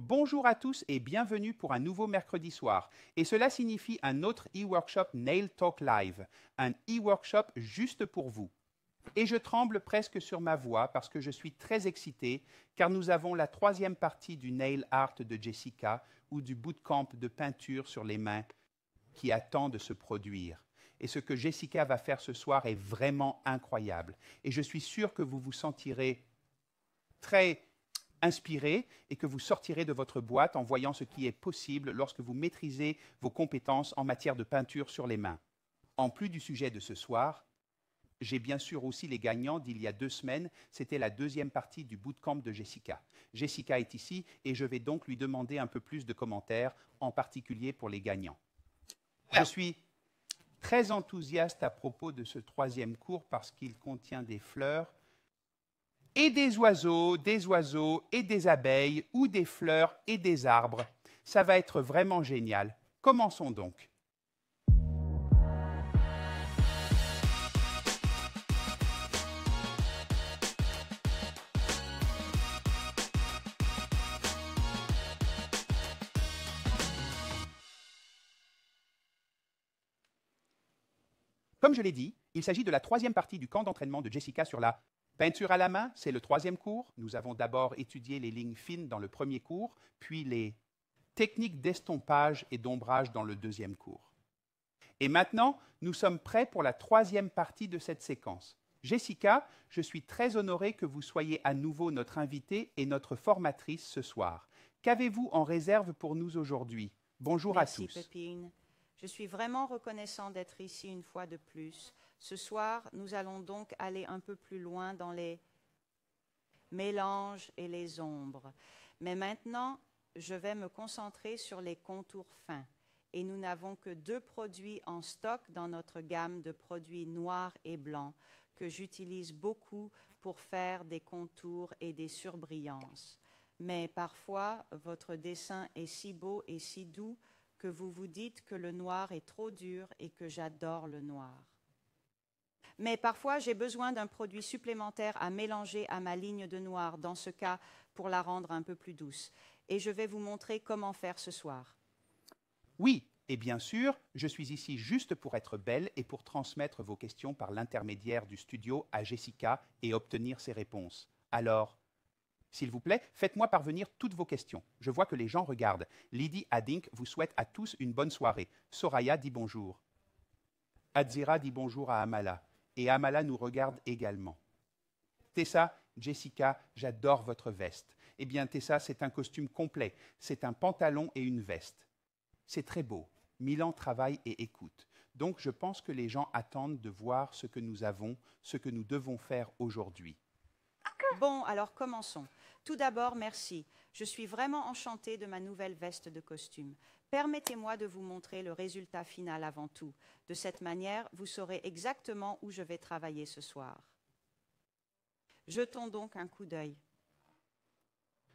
Bonjour à tous et bienvenue pour un nouveau mercredi soir. Et cela signifie un autre e-workshop Nail Talk Live, un e-workshop juste pour vous. Et je tremble presque sur ma voix parce que je suis très excité car nous avons la troisième partie du Nail Art de Jessica ou du bootcamp de peinture sur les mains qui attend de se produire. Et ce que Jessica va faire ce soir est vraiment incroyable. Et je suis sûr que vous vous sentirez très inspiré et que vous sortirez de votre boîte en voyant ce qui est possible lorsque vous maîtrisez vos compétences en matière de peinture sur les mains. En plus du sujet de ce soir, j'ai bien sûr aussi les gagnants d'il y a 2 semaines. C'était la deuxième partie du bootcamp de Jessica. Jessica est ici et je vais donc lui demander un peu plus de commentaires, en particulier pour les gagnants. Je suis très enthousiaste à propos de ce troisième cours parce qu'il contient des fleurs et des oiseaux et des abeilles ou des fleurs et des arbres. Ça va être vraiment génial. Commençons donc. Comme je l'ai dit, il s'agit de la troisième partie du camp d'entraînement de Jessica sur la peinture à la main. C'est le troisième cours. Nous avons d'abord étudié les lignes fines dans le premier cours, puis les techniques d'estompage et d'ombrage dans le deuxième cours. Et maintenant, nous sommes prêts pour la troisième partie de cette séquence. Jessica, je suis très honoré que vous soyez à nouveau notre invitée et notre formatrice ce soir. Qu'avez-vous en réserve pour nous aujourd'hui? Bonjour à tous. Merci, Pépine. Je suis vraiment reconnaissant d'être ici une fois de plus. Ce soir, nous allons donc aller un peu plus loin dans les mélanges et les ombres. Mais maintenant, je vais me concentrer sur les contours fins. Et nous n'avons que 2 produits en stock dans notre gamme de produits noirs et blancs que j'utilise beaucoup pour faire des contours et des surbrillances. Mais parfois, votre dessin est si beau et si doux que vous vous dites que le noir est trop dur et que j'adore le noir. Mais parfois, j'ai besoin d'un produit supplémentaire à mélanger à ma ligne de noir, dans ce cas, pour la rendre un peu plus douce. Et je vais vous montrer comment faire ce soir. Oui, et bien sûr, je suis ici juste pour être belle et pour transmettre vos questions par l'intermédiaire du studio à Jessica et obtenir ses réponses. Alors, s'il vous plaît, faites-moi parvenir toutes vos questions. Je vois que les gens regardent. Lydie Adink vous souhaite à tous une bonne soirée. Soraya dit bonjour. Adzira dit bonjour à Amala. Et Amala nous regarde également. Tessa, Jessica, j'adore votre veste. Eh bien, Tessa, c'est un costume complet. C'est un pantalon et une veste. C'est très beau. Milan travaille et écoute. Donc, je pense que les gens attendent de voir ce que nous avons, ce que nous devons faire aujourd'hui. Bon, alors commençons. Tout d'abord, merci. Je suis vraiment enchantée de ma nouvelle veste de costume. Permettez-moi de vous montrer le résultat final avant tout. De cette manière, vous saurez exactement où je vais travailler ce soir. Jetons donc un coup d'œil.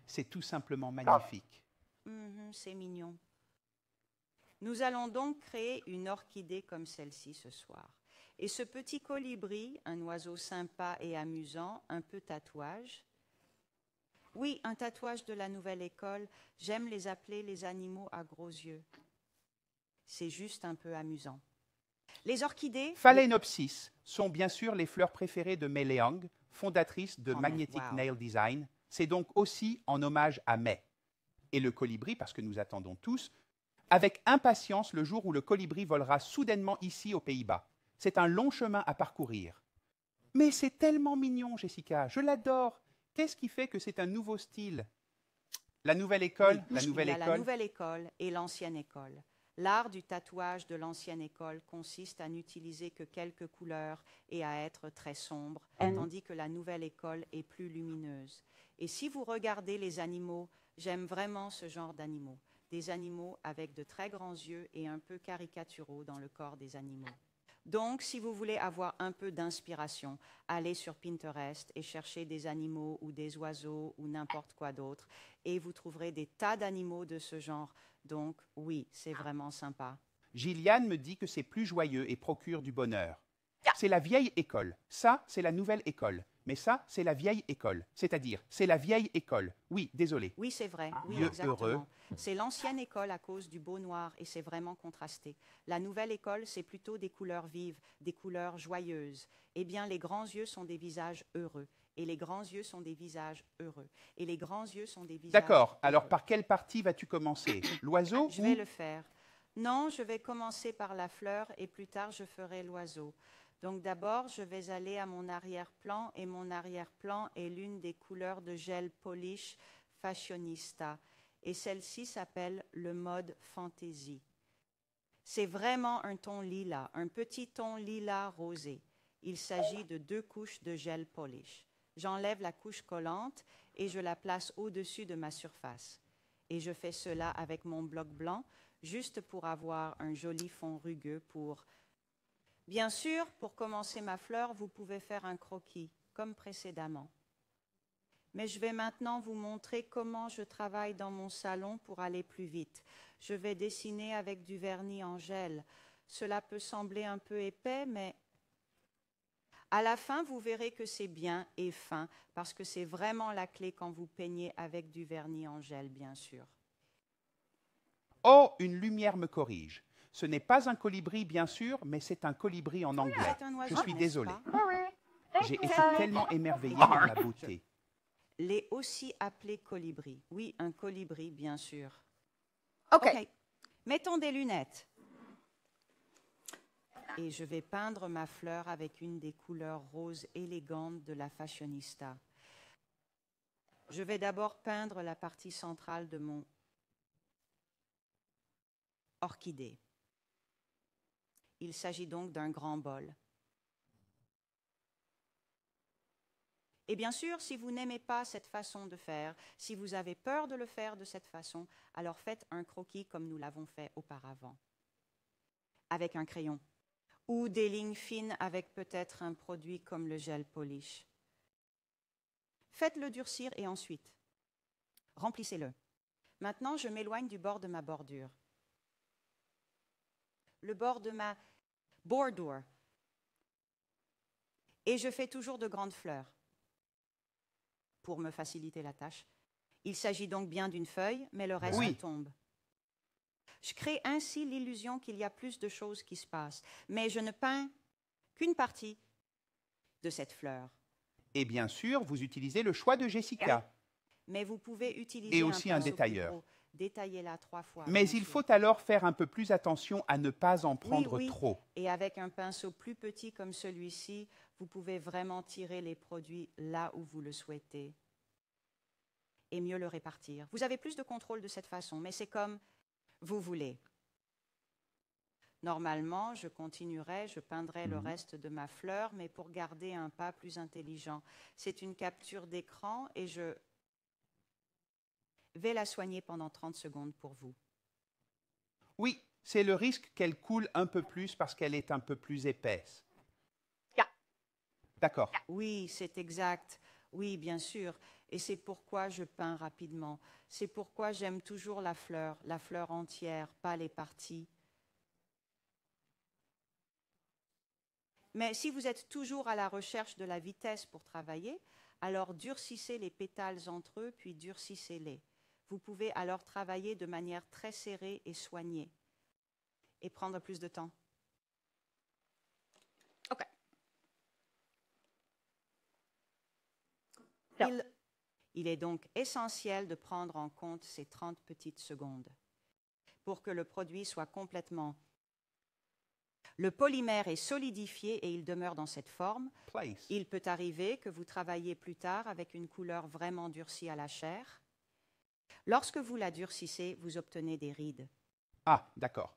C'est tout simplement magnifique. C'est mignon. Nous allons donc créer une orchidée comme celle-ci ce soir. Et ce petit colibri, un oiseau sympa et amusant, un peu tatouage. Oui, un tatouage de la nouvelle école. J'aime les appeler les animaux à gros yeux. C'est juste un peu amusant. Les orchidées... Phalaenopsis sont bien sûr les fleurs préférées de Mei Leang, fondatrice de Magnetic wow. Nail Design. C'est donc aussi en hommage à Mei. Et le colibri, parce que nous attendons tous, avec impatience le jour où le colibri volera soudainement ici aux Pays-Bas. C'est un long chemin à parcourir. Mais c'est tellement mignon, Jessica, je l'adore. Qu'est-ce qui fait que c'est un nouveau style? La nouvelle école, Oui, il y a la nouvelle école et l'ancienne école. L'art du tatouage de l'ancienne école consiste à n'utiliser que quelques couleurs et à être très sombre, tandis que la nouvelle école est plus lumineuse. Et si vous regardez les animaux, j'aime vraiment ce genre d'animaux. Des animaux avec de très grands yeux et un peu caricaturaux dans le corps des animaux. Donc, si vous voulez avoir un peu d'inspiration, allez sur Pinterest et cherchez des animaux ou des oiseaux ou n'importe quoi d'autre et vous trouverez des tas d'animaux de ce genre. Donc, oui, c'est vraiment sympa. Gilliane me dit que c'est plus joyeux et procure du bonheur. C'est la vieille école. Ça, c'est la nouvelle école. mais ça, c'est la vieille école. C'est-à-dire, c'est la vieille école. Oui, désolé. Oui, c'est vrai. Oui, Dieu exactement. heureux. C'est l'ancienne école à cause du beau noir et c'est vraiment contrasté. La nouvelle école, c'est plutôt des couleurs vives, des couleurs joyeuses. Eh bien, les grands yeux sont des visages heureux. Et les grands yeux sont des visages heureux. Et les grands yeux sont des visages D'accord. Alors, heureux. par quelle partie vas-tu commencer? L'oiseau Je vais ou... le faire. Non, je vais commencer par la fleur et plus tard je ferai l'oiseau. Donc d'abord, je vais aller à mon arrière-plan et mon arrière-plan est l'une des couleurs de gel polish Fashionista. Et celle-ci s'appelle le mode Fantasy. C'est vraiment un ton lilas, un petit ton lilas rosé. Il s'agit de 2 couches de gel polish. J'enlève la couche collante et je la place au-dessus de ma surface. Et je fais cela avec mon bloc blanc, juste pour avoir un joli fond rugueux pour... Bien sûr, pour commencer ma fleur, vous pouvez faire un croquis, comme précédemment. Mais je vais maintenant vous montrer comment je travaille dans mon salon pour aller plus vite. Je vais dessiner avec du vernis en gel. Cela peut sembler un peu épais, mais à la fin, vous verrez que c'est bien et fin, parce que c'est vraiment la clé quand vous peignez avec du vernis en gel, bien sûr. Oh, une lumière me corrige. Ce n'est pas un colibri, bien sûr, mais c'est un colibri en anglais. C'est un oiseau, Je suis n'est-ce désolé. pas? J'ai été tellement émerveillé par la beauté. L'est aussi appelé colibri. Oui, un colibri, bien sûr. Okay. Mettons des lunettes. Et je vais peindre ma fleur avec une des couleurs roses élégantes de la Fashionista. Je vais d'abord peindre la partie centrale de mon orchidée. Il s'agit donc d'un grand bol. Et bien sûr, si vous n'aimez pas cette façon de faire, si vous avez peur de le faire de cette façon, alors faites un croquis comme nous l'avons fait auparavant, avec un crayon, ou des lignes fines avec peut-être un produit comme le gel polish. Faites-le durcir et ensuite, remplissez-le. Maintenant, je m'éloigne du bord de ma bordure. Le bord de ma bordure. Et je fais toujours de grandes fleurs pour me faciliter la tâche. Il s'agit donc bien d'une feuille, mais le reste Oui. tombe. Je crée ainsi l'illusion qu'il y a plus de choses qui se passent, mais je ne peins qu'une partie de cette fleur. Et bien sûr, vous utilisez le choix de Jessica. Mais vous pouvez utiliser Et aussi un pinceau plus détailleur. gros. Détaillez-la 3 fois. Mais bien il sûr. faut alors faire un peu plus attention à ne pas en prendre oui. trop. Et avec un pinceau plus petit comme celui-ci, vous pouvez vraiment tirer les produits là où vous le souhaitez et mieux le répartir. Vous avez plus de contrôle de cette façon, mais c'est comme vous voulez. Normalement, je continuerai, je peindrai le reste de ma fleur, mais pour garder un pas plus intelligent. C'est une capture d'écran et je vais la soigner pendant 30 secondes pour vous. Oui, c'est le risque qu'elle coule un peu plus parce qu'elle est un peu plus épaisse. Yeah. D'accord. Oui, c'est exact. Oui, bien sûr. Et c'est pourquoi je peins rapidement. C'est pourquoi j'aime toujours la fleur entière, pas les parties. Mais si vous êtes toujours à la recherche de la vitesse pour travailler, alors durcissez les pétales entre eux, puis durcissez-les. Vous pouvez alors travailler de manière très serrée et soignée et prendre plus de temps. Okay. Il est donc essentiel de prendre en compte ces 30 petites secondes pour que le produit soit complètement... Le polymère est solidifié et il demeure dans cette forme. Place. Il peut arriver que vous travailliez plus tard avec une couleur vraiment durcie à la chair. Lorsque vous la durcissez, vous obtenez des rides. Ah, d'accord.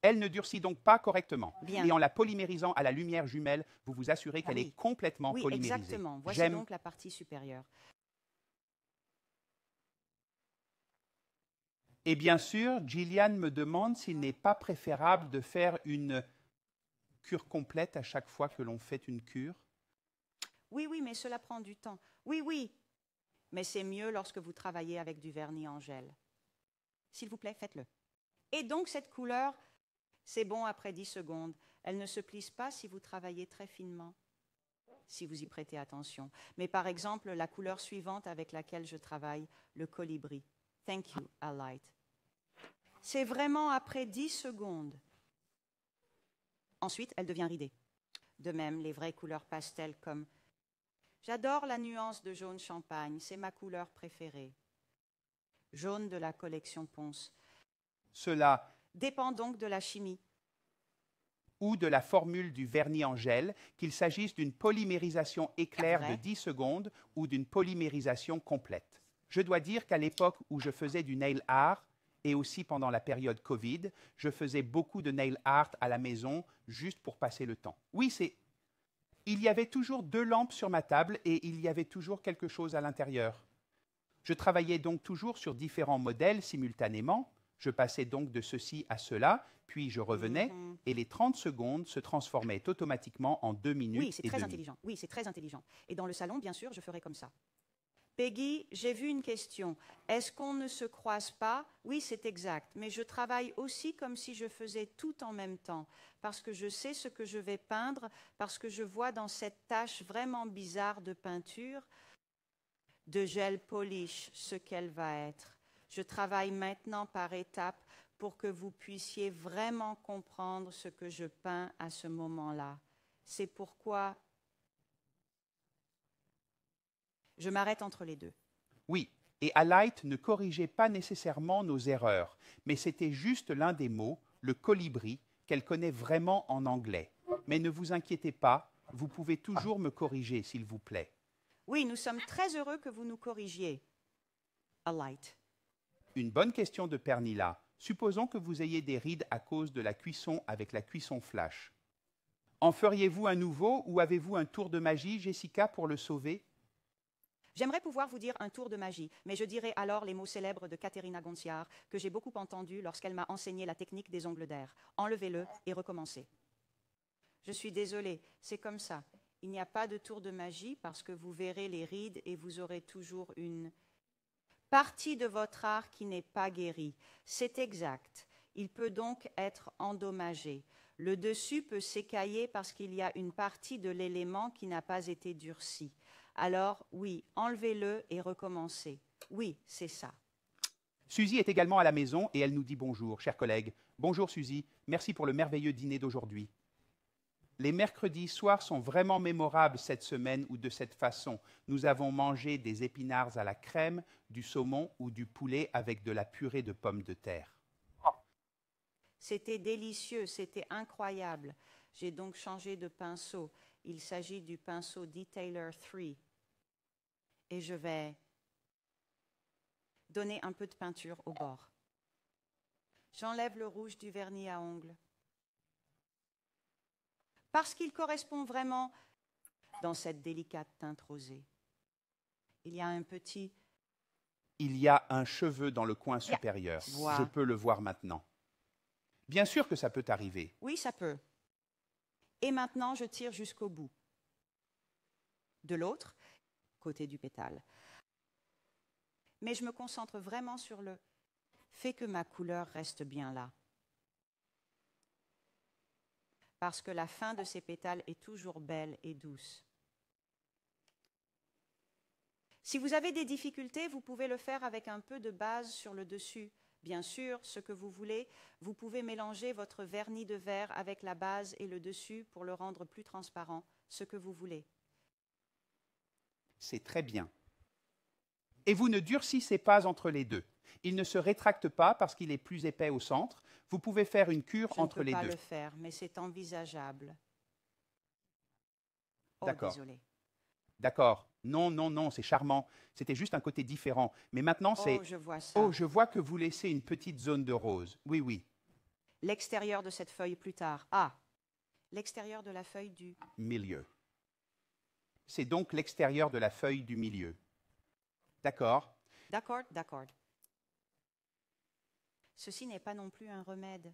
Elle ne durcit donc pas correctement. Bien. Et en la polymérisant à la lumière jumelle, vous vous assurez qu'elle oui. est complètement Oui, polymérisée. exactement. Voici J'aime. donc la partie supérieure. Et bien sûr, Gillian me demande s'il n'est pas préférable de faire une cure complète à chaque fois que l'on fait une cure. Oui, mais cela prend du temps. Oui, mais c'est mieux lorsque vous travaillez avec du vernis en gel. S'il vous plaît, faites-le. Et donc cette couleur, c'est bon après 10 secondes. Elle ne se plisse pas si vous travaillez très finement. si vous y prêtez attention. Mais par exemple, la couleur suivante avec laquelle je travaille, le colibri. Thank you, Alight. C'est vraiment après 10 secondes. Ensuite, elle devient ridée. De même, les vraies couleurs pastel comme... J'adore la nuance de jaune champagne, c'est ma couleur préférée. Jaune de la collection Ponce. Cela Dépend donc de la chimie. ou de la formule du vernis en gel, qu'il s'agisse d'une polymérisation éclair Vrai. de 10 secondes ou d'une polymérisation complète. Je dois dire qu'à l'époque où je faisais du nail art, et aussi pendant la période Covid, je faisais beaucoup de nail art à la maison juste pour passer le temps. Oui, il y avait toujours 2 lampes sur ma table et il y avait toujours quelque chose à l'intérieur. Je travaillais donc toujours sur différents modèles simultanément. Je passais donc de ceci à cela, puis je revenais, et les 30 secondes se transformaient automatiquement en 2 minutes Oui, c'est et très demie. intelligent. Oui, c'est très intelligent. Et dans le salon, bien sûr, je ferai comme ça. Peggy, j'ai vu une question. Est-ce qu'on ne se croise pas? Oui, c'est exact. Mais je travaille aussi comme si je faisais tout en même temps, parce que je sais ce que je vais peindre, parce que je vois dans cette tache vraiment bizarre de peinture, de gel polish, ce qu'elle va être. Je travaille maintenant par étapes pour que vous puissiez vraiment comprendre ce que je peins à ce moment-là. C'est pourquoi je m'arrête entre les deux. Oui, et Alight ne corrigeait pas nécessairement nos erreurs, mais c'était juste l'un des mots, le colibri, qu'elle connaît vraiment en anglais. Mais ne vous inquiétez pas, vous pouvez toujours me corriger, s'il vous plaît. Oui, nous sommes très heureux que vous nous corrigiez. Alight. Une bonne question de Pernilla. Supposons que vous ayez des rides à cause de la cuisson avec la cuisson flash. En feriez-vous un nouveau ou avez-vous un tour de magie, Jessica, pour le sauver? J'aimerais pouvoir vous dire un tour de magie, mais je dirais alors les mots célèbres de Caterina Gonciar, que j'ai beaucoup entendus lorsqu'elle m'a enseigné la technique des ongles d'air. Enlevez-le et recommencez. Je suis désolée, c'est comme ça. Il n'y a pas de tour de magie parce que vous verrez les rides et vous aurez toujours une partie de votre art qui n'est pas guérie. C'est exact. Il peut donc être endommagé. Le dessus peut s'écailler parce qu'il y a une partie de l'élément qui n'a pas été durcie. Alors, oui, enlevez-le et recommencez. Oui, c'est ça. Suzy est également à la maison et elle nous dit bonjour, chers collègues. Bonjour Suzy, merci pour le merveilleux dîner d'aujourd'hui. Les mercredis soirs sont vraiment mémorables cette semaine ou de cette façon. Nous avons mangé des épinards à la crème, du saumon ou du poulet avec de la purée de pommes de terre. C'était délicieux, c'était incroyable. J'ai donc changé de pinceau. Il s'agit du pinceau Detailer 3. Et je vais donner un peu de peinture au bord. J'enlève le rouge du vernis à ongles. Parce qu'il correspond vraiment dans cette délicate teinte rosée. Il y a un petit... Il y a un cheveu dans le coin supérieur. Voilà. Je peux le voir maintenant. Bien sûr que ça peut arriver. Oui, ça peut. Et maintenant, je tire jusqu'au bout. De l'autre côté du pétale. Mais je me concentre vraiment sur le fait que ma couleur reste bien là. Parce que la fin de ces pétales est toujours belle et douce. Si vous avez des difficultés, vous pouvez le faire avec un peu de base sur le dessus. Bien sûr, ce que vous voulez, vous pouvez mélanger votre vernis de verre avec la base et le dessus pour le rendre plus transparent, ce que vous voulez. C'est très bien. Et vous ne durcissez pas entre les deux. Il ne se rétracte pas parce qu'il est plus épais au centre. Vous pouvez faire une cure entre les Je ne peux deux. pas le faire, mais c'est envisageable. Oh, D'accord. désolé. D'accord. Non, non, non, c'est charmant. C'était juste un côté différent. Mais maintenant, c'est... Oh, je vois ça. Oh, je vois que vous laissez une petite zone de rose. Oui, oui. L'extérieur de cette feuille plus tard. Ah, l'extérieur de la feuille du... Milieu. C'est donc l'extérieur de la feuille du milieu. D'accord. D'accord, d'accord. Ceci n'est pas non plus un remède.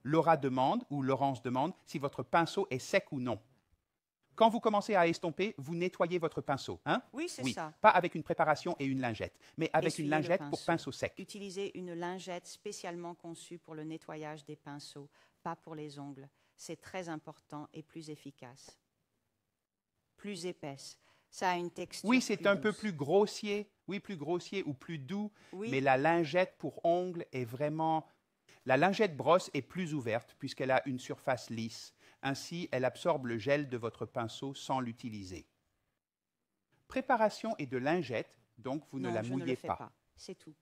Laura demande, ou Laurence demande, si votre pinceau est sec ou non. Quand vous commencez à estomper, vous nettoyez votre pinceau, hein? Oui, c'est ça. Pas avec une préparation et une lingette, mais avec Essuyez une le lingette pour pinceau sec. Utilisez une lingette spécialement conçue pour le nettoyage des pinceaux, pas pour les ongles. C'est très important et plus efficace. plus épaisse. Ça a une texture Oui, c'est plus un peu douce. plus grossier. Oui, plus grossier ou plus doux. Oui. Mais la lingette pour ongles est vraiment... La lingette brosse est plus ouverte puisqu'elle a une surface lisse. Ainsi, elle absorbe le gel de votre pinceau sans l'utiliser. Préparation et de lingette, donc vous ne Non, la je ne le mouillez fais pas. pas. C'est tout.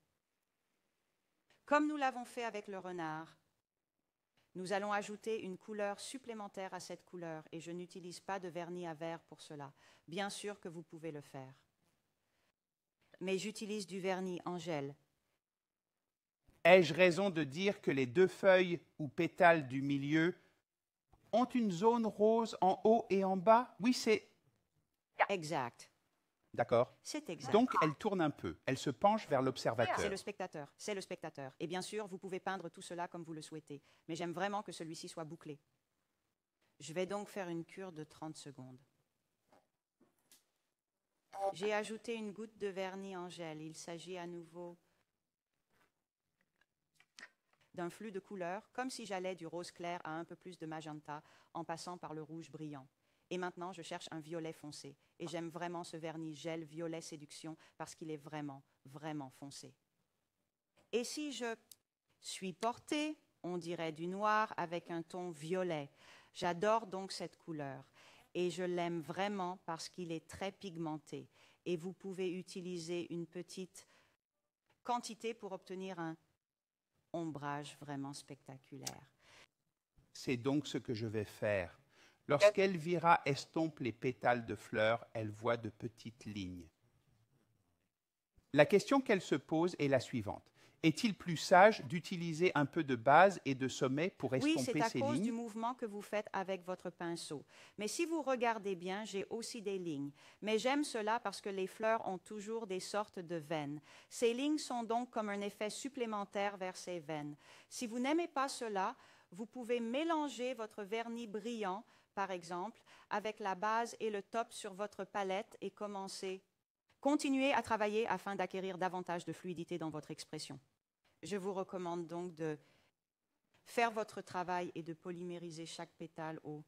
Comme nous l'avons fait avec le renard, nous allons ajouter une couleur supplémentaire à cette couleur et je n'utilise pas de vernis à verre pour cela. Bien sûr que vous pouvez le faire. Mais j'utilise du vernis en gel. Ai-je raison de dire que les deux feuilles ou pétales du milieu ont une zone rose en haut et en bas? Oui, c'est... Exact. D'accord. C'est exact. Donc, elle tourne un peu. Elle se penche vers C'est l'observateur. le spectateur. C'est le spectateur. Et bien sûr, vous pouvez peindre tout cela comme vous le souhaitez. Mais j'aime vraiment que celui-ci soit bouclé. Je vais donc faire une cure de 30 secondes. J'ai ajouté une goutte de vernis en gel. Il s'agit à nouveau d'un flux de couleurs, comme si j'allais du rose clair à un peu plus de magenta, en passant par le rouge brillant. Et maintenant, je cherche un violet foncé. Et j'aime vraiment ce vernis gel violet séduction parce qu'il est vraiment, vraiment foncé. Et si je suis portée, on dirait du noir avec un ton violet. J'adore donc cette couleur. Et je l'aime vraiment parce qu'il est très pigmenté. Et vous pouvez utiliser une petite quantité pour obtenir un ombrage vraiment spectaculaire. C'est donc ce que je vais faire. Lorsqu'Elvira estompe les pétales de fleurs, elle voit de petites lignes. La question qu'elle se pose est la suivante. Est-il plus sage d'utiliser un peu de base et de sommet pour Oui, c'est estomper à ces cause du lignes? mouvement que vous faites avec votre pinceau. Mais si vous regardez bien, j'ai aussi des lignes. Mais j'aime cela parce que les fleurs ont toujours des sortes de veines. Ces lignes sont donc comme un effet supplémentaire vers ces veines. Si vous n'aimez pas cela, vous pouvez mélanger votre vernis brillant, par exemple, avec la base et le top sur votre palette et commencer. Continuez à travailler afin d'acquérir davantage de fluidité dans votre expression. Je vous recommande donc de faire votre travail et de polymériser chaque pétale au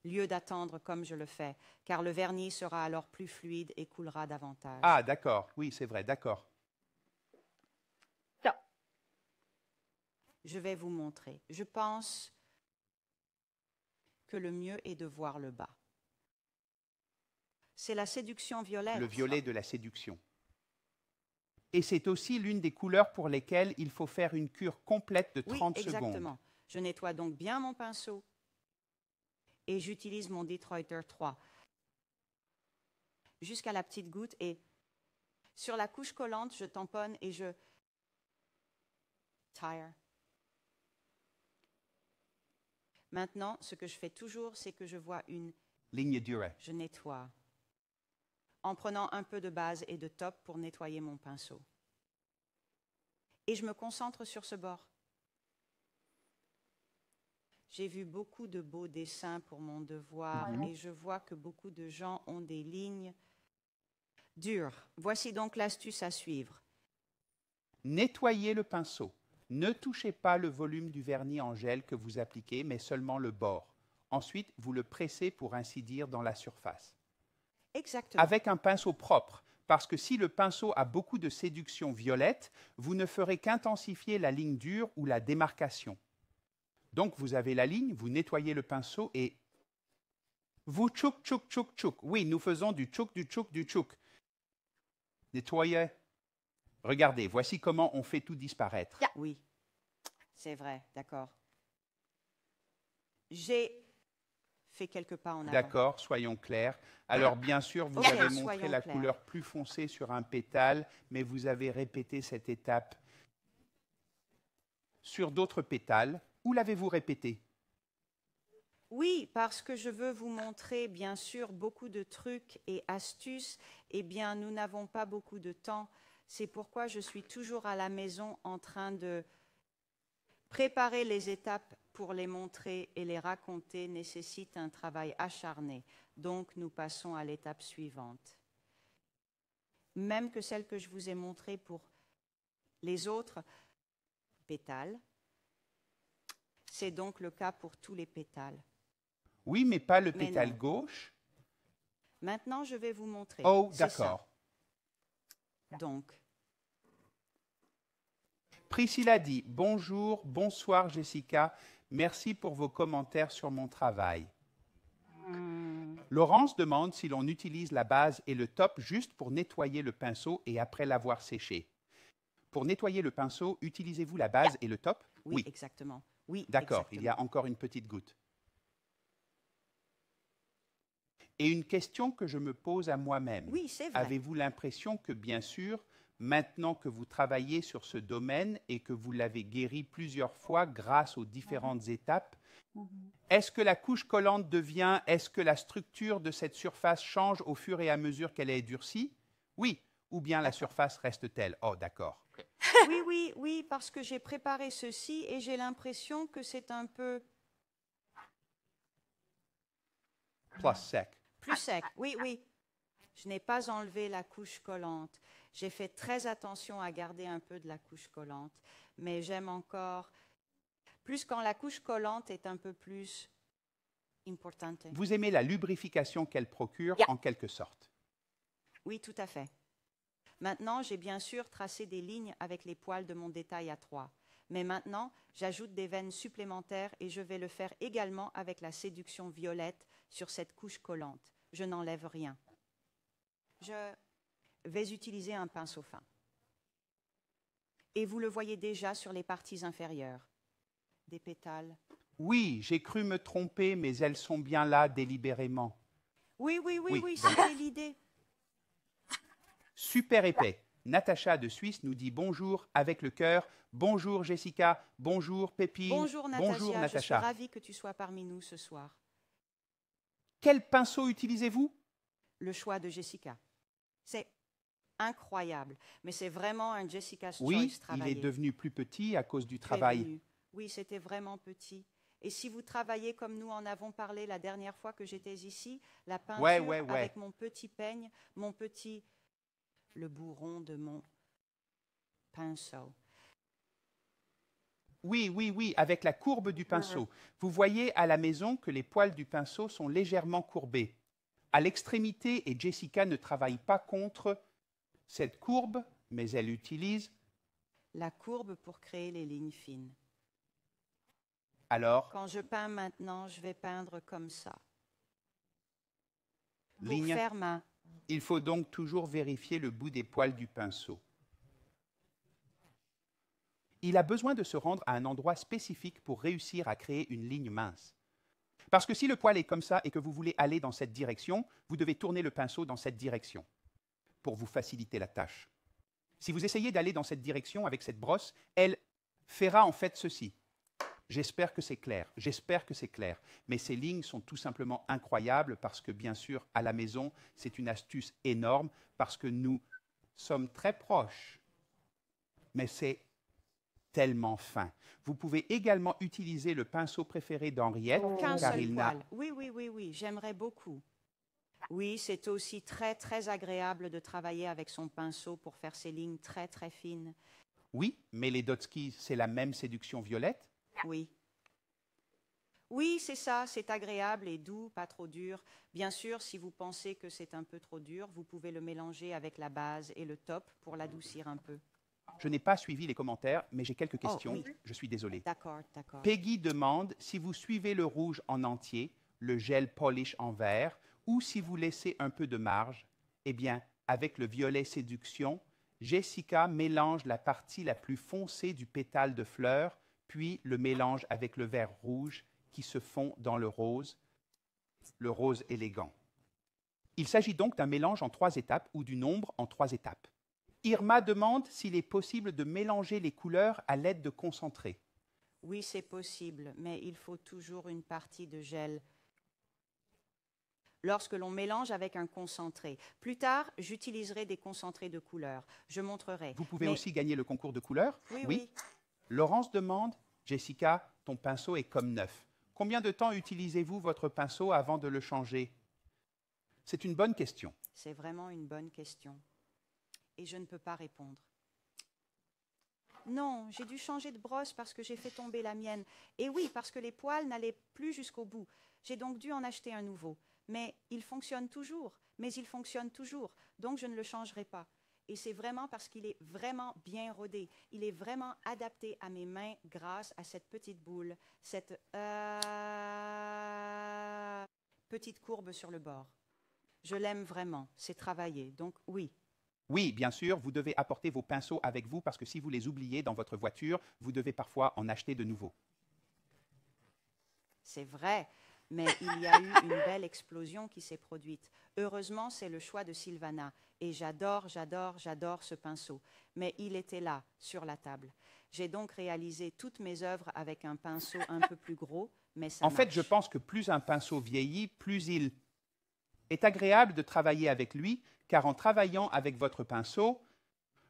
lieu d'attendre comme je le fais, car le vernis sera alors plus fluide et coulera davantage. Ah, d'accord. Oui, c'est vrai, d'accord. Je vais vous montrer. Je pense que le mieux est de voir le bas. C'est la séduction violette. Le violet de la séduction. Et c'est aussi l'une des couleurs pour lesquelles il faut faire une cure complète de 30 Oui, exactement. secondes. Je nettoie donc bien mon pinceau et j'utilise mon Detroiter 3 jusqu'à la petite goutte et sur la couche collante, je tamponne et je tire. Maintenant, ce que je fais toujours, c'est que je vois une, Ligne durée. je nettoie en prenant un peu de base et de top pour nettoyer mon pinceau. Et je me concentre sur ce bord. J'ai vu beaucoup de beaux dessins pour mon devoir et je vois que beaucoup de gens ont des lignes dures. Voici donc l'astuce à suivre. Nettoyez le pinceau. Ne touchez pas le volume du vernis en gel que vous appliquez, mais seulement le bord. Ensuite, vous le pressez pour ainsi dire dans la surface. Exactement. Avec un pinceau propre, parce que si le pinceau a beaucoup de séduction violette, vous ne ferez qu'intensifier la ligne dure ou la démarcation. Donc vous avez la ligne, vous nettoyez le pinceau et vous tchouk, tchouk, tchouk, tchouk. Oui, nous faisons du tchouk, du tchouk, du tchouk. Nettoyez. Regardez, voici comment on fait tout disparaître. Oui, c'est vrai, d'accord. J'ai fait quelques pas en avant. D'accord, soyons clairs. Alors bien sûr, vous Ok, avez montré soyons la clairs. couleur plus foncée sur un pétale, mais vous avez répété cette étape sur d'autres pétales. Où l'avez-vous répété? Oui, parce que je veux vous montrer, bien sûr, beaucoup de trucs et astuces. Eh bien, nous n'avons pas beaucoup de temps. C'est pourquoi je suis toujours à la maison en train de préparer les étapes pour les montrer et les raconter nécessite un travail acharné. Donc, nous passons à l'étape suivante. Même que celle que je vous ai montrée pour les autres pétales, c'est donc le cas pour tous les pétales. Oui, mais pas le Mais pétale non. gauche. Maintenant, je vais vous montrer. Oh, C'est ça. d'accord. Donc, Priscilla dit « Bonjour, bonsoir Jessica, merci pour vos commentaires sur mon travail. » Laurence demande si l'on utilise la base et le top juste pour nettoyer le pinceau et après l'avoir séché. Pour nettoyer le pinceau, utilisez-vous la base et le top? oui, exactement. Oui, D'accord, il y a exactement. encore une petite goutte. Et une question que je me pose à moi-même. Oui, c'est vrai. Avez-vous l'impression que, bien sûr, maintenant que vous travaillez sur ce domaine et que vous l'avez guéri plusieurs fois grâce aux différentes étapes, est-ce que la couche collante devient, est-ce que la structure de cette surface change au fur et à mesure qu'elle est durcie? Oui, ou bien la surface reste-t-elle? Oh, d'accord. Oui, oui, oui, parce que j'ai préparé ceci et j'ai l'impression que c'est un peu Plus sec. plus sec. Oui, oui. Je n'ai pas enlevé la couche collante. J'ai fait très attention à garder un peu de la couche collante, mais j'aime encore plus quand la couche collante est un peu plus importante. Vous aimez la lubrification qu'elle procure, Yeah. en quelque sorte. Oui, tout à fait. Maintenant, j'ai bien sûr tracé des lignes avec les poils de mon détail à 3. Mais maintenant, j'ajoute des veines supplémentaires et je vais le faire également avec la séduction violette sur cette couche collante. Je n'enlève rien. Je vais utiliser un pinceau fin. Et vous le voyez déjà sur les parties inférieures. Des pétales. Oui, j'ai cru me tromper, mais elles sont bien là délibérément. Oui, oui, oui, Oui, oui, donc- c'était l'idée. Super épais. Natacha de Suisse nous dit bonjour avec le cœur. Bonjour Jessica. Bonjour Pépine. Bonjour Natacha, Bonjour je suis Natacha. ravie que tu sois parmi nous ce soir. Quel pinceau utilisez-vous? Le choix de Jessica. C'est incroyable, mais c'est vraiment un Jessica's Oui, Choice il travaillé. est devenu plus petit à cause du Très travail. venu. Oui, c'était vraiment petit. Et si vous travaillez comme nous en avons parlé la dernière fois que j'étais ici, la peinture Ouais. avec mon petit peigne, le bourron de mon pinceau. Oui, avec la courbe du pinceau. Vous voyez à la maison que les poils du pinceau sont légèrement courbés. À l'extrémité, et Jessica ne travaille pas contre cette courbe, mais elle utilise. La courbe pour créer les lignes fines. Alors, Quand je peins maintenant, je vais peindre comme ça. Pour ligne. faire ma... Il faut donc toujours vérifier le bout des poils du pinceau. Il a besoin de se rendre à un endroit spécifique pour réussir à créer une ligne mince. Parce que si le poil est comme ça et que vous voulez aller dans cette direction, vous devez tourner le pinceau dans cette direction pour vous faciliter la tâche. Si vous essayez d'aller dans cette direction avec cette brosse, elle fera en fait ceci. J'espère que c'est clair, mais ces lignes sont tout simplement incroyables parce que bien sûr, à la maison, c'est une astuce énorme parce que nous sommes très proches, mais c'est tellement fin. Vous pouvez également utiliser le pinceau préféré d'Henriette, Qu'un car seul il n'a... poil. Oui, j'aimerais beaucoup. Oui, c'est aussi très, très agréable de travailler avec son pinceau pour faire ces lignes très, très fines. Oui, mais les Dotsky, c'est la même séduction violette. Oui. Oui, c'est ça, c'est agréable et doux, pas trop dur. Bien sûr, si vous pensez que c'est un peu trop dur, vous pouvez le mélanger avec la base et le top pour l'adoucir un peu. Je n'ai pas suivi les commentaires, mais j'ai quelques questions. oui. Je suis désolé. D'accord. Peggy demande si vous suivez le rouge en entier, le gel polish en vert, ou si vous laissez un peu de marge. Eh bien, avec le violet séduction, Jessica mélange la partie la plus foncée du pétale de fleur, puis le mélange avec le vert rouge qui se fond dans le rose élégant. Il s'agit donc d'un mélange en 3 étapes ou d'une ombre en 3 étapes. Irma demande s'il est possible de mélanger les couleurs à l'aide de concentrés. Oui, c'est possible, mais il faut toujours une partie de gel lorsque l'on mélange avec un concentré. Plus tard, j'utiliserai des concentrés de couleurs. Je montrerai. Vous pouvez Mais- aussi gagner le concours de couleurs. Oui. Laurence demande, Jessica, ton pinceau est comme neuf. Combien de temps utilisez-vous votre pinceau avant de le changer? C'est une bonne question. C'est vraiment une bonne question. Et je ne peux pas répondre. Non, j'ai dû changer de brosse parce que j'ai fait tomber la mienne. Et oui, parce que les poils n'allaient plus jusqu'au bout. J'ai donc dû en acheter un nouveau. Mais il fonctionne toujours. mais il fonctionne toujours, donc je ne le changerai pas. Et c'est vraiment parce qu'il est vraiment bien rodé. Il est vraiment adapté à mes mains grâce à cette petite boule, cette petite courbe sur le bord. Je l'aime vraiment, c'est travaillé, donc oui. Oui, bien sûr, vous devez apporter vos pinceaux avec vous parce que si vous les oubliez dans votre voiture, vous devez parfois en acheter de nouveaux. C'est vrai, mais il y a eu une belle explosion qui s'est produite. Heureusement, c'est le choix de Sylvana. Et j'adore ce pinceau. Mais il était là, sur la table. J'ai donc réalisé toutes mes œuvres avec un pinceau un peu plus gros, mais ça En fait, marche. je pense que plus un pinceau vieillit, plus il est agréable de travailler avec lui, car en travaillant avec votre pinceau,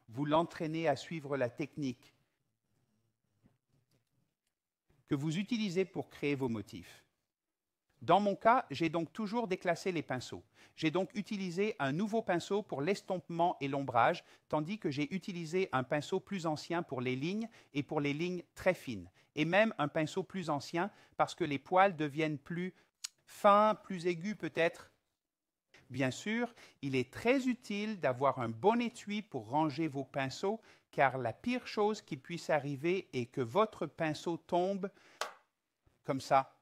vous l'entraînez à suivre la technique que vous utilisez pour créer vos motifs. Dans mon cas, j'ai donc toujours déclassé les pinceaux. J'ai donc utilisé un nouveau pinceau pour l'estompement et l'ombrage, tandis que j'ai utilisé un pinceau plus ancien pour les lignes et pour les lignes très fines, et même un pinceau plus ancien parce que les poils deviennent plus fins, plus aigus peut-être. Bien sûr, il est très utile d'avoir un bon étui pour ranger vos pinceaux, car la pire chose qui puisse arriver est que votre pinceau tombe comme ça,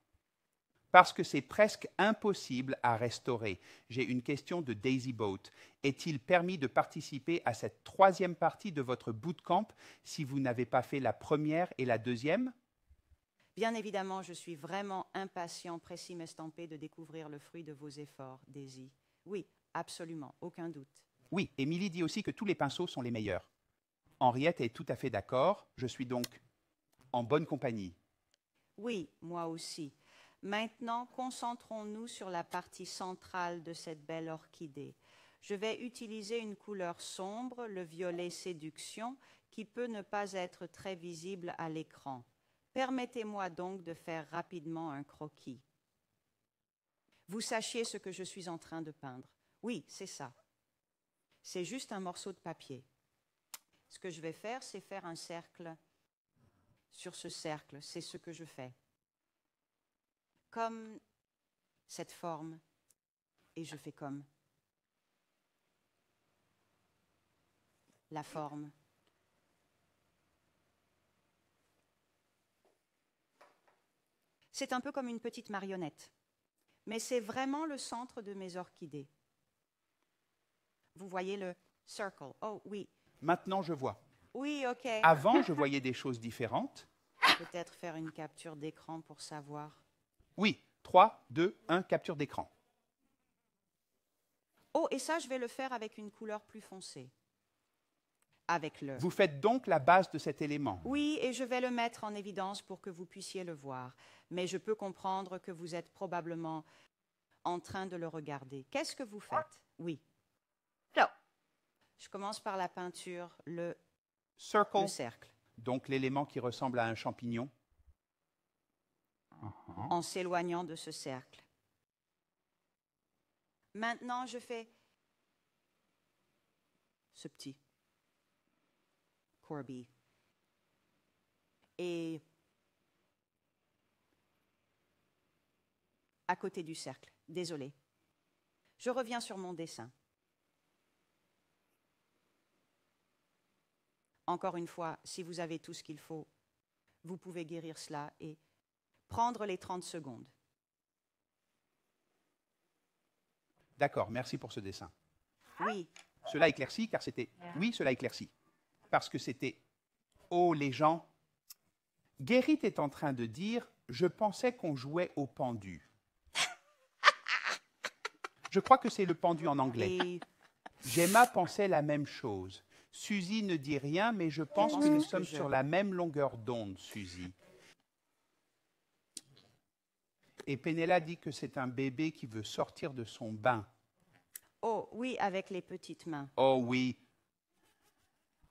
parce que c'est presque impossible à restaurer. J'ai une question de Daisy Boat. Est-il permis de participer à cette troisième partie de votre bootcamp si vous n'avez pas fait la première et la deuxième? Bien évidemment, je suis vraiment impatient, précis estampé, de découvrir le fruit de vos efforts, Daisy. Oui, absolument, aucun doute. Oui, Émilie dit aussi que tous les pinceaux sont les meilleurs. Henriette est tout à fait d'accord. Je suis donc en bonne compagnie. Oui, moi aussi. Maintenant, concentrons-nous sur la partie centrale de cette belle orchidée. Je vais utiliser une couleur sombre, le violet séduction, qui peut ne pas être très visible à l'écran. Permettez-moi donc de faire rapidement un croquis. Vous sachiez ce que je suis en train de peindre. Oui, c'est ça. C'est juste un morceau de papier. Ce que je vais faire, c'est faire un cercle sur ce cercle. C'est ce que je fais. Comme cette forme, et je fais comme la forme. C'est un peu comme une petite marionnette, mais c'est vraiment le centre de mes orchidées. Vous voyez le circle? Oh oui. Maintenant, je vois. Oui, ok. Avant, je voyais des choses différentes. Peut-être faire une capture d'écran pour savoir. Oui, 3, 2, 1, capture d'écran. Oh, et ça, je vais le faire avec une couleur plus foncée. Avec le... Vous faites donc la base de cet élément. Oui, et je vais le mettre en évidence pour que vous puissiez le voir. Mais je peux comprendre que vous êtes probablement en train de le regarder. Qu'est-ce que vous faites? Oui. So, Je commence par la peinture, le Circle, cercle, donc l'élément qui ressemble à un champignon. en s'éloignant de ce cercle. Maintenant, je fais ce petit Corby. Et à côté du cercle. Désolée. Je reviens sur mon dessin. Encore une fois, si vous avez tout ce qu'il faut, vous pouvez guérir cela et prendre les 30 secondes. D'accord, merci pour ce dessin. Oui, Cela éclaircit, car c'était... Oui, cela éclaircit. Parce que c'était... Oh, les gens... Gerrit est en train de dire « Je pensais qu'on jouait au pendu ». Je crois que c'est le pendu en anglais. et Gemma pensait la même chose. Suzy ne dit rien, mais je pense que nous sommes sur la même longueur d'onde, Suzy. Et Penella dit que c'est un bébé qui veut sortir de son bain. oh oui, avec les petites mains. Oh oui.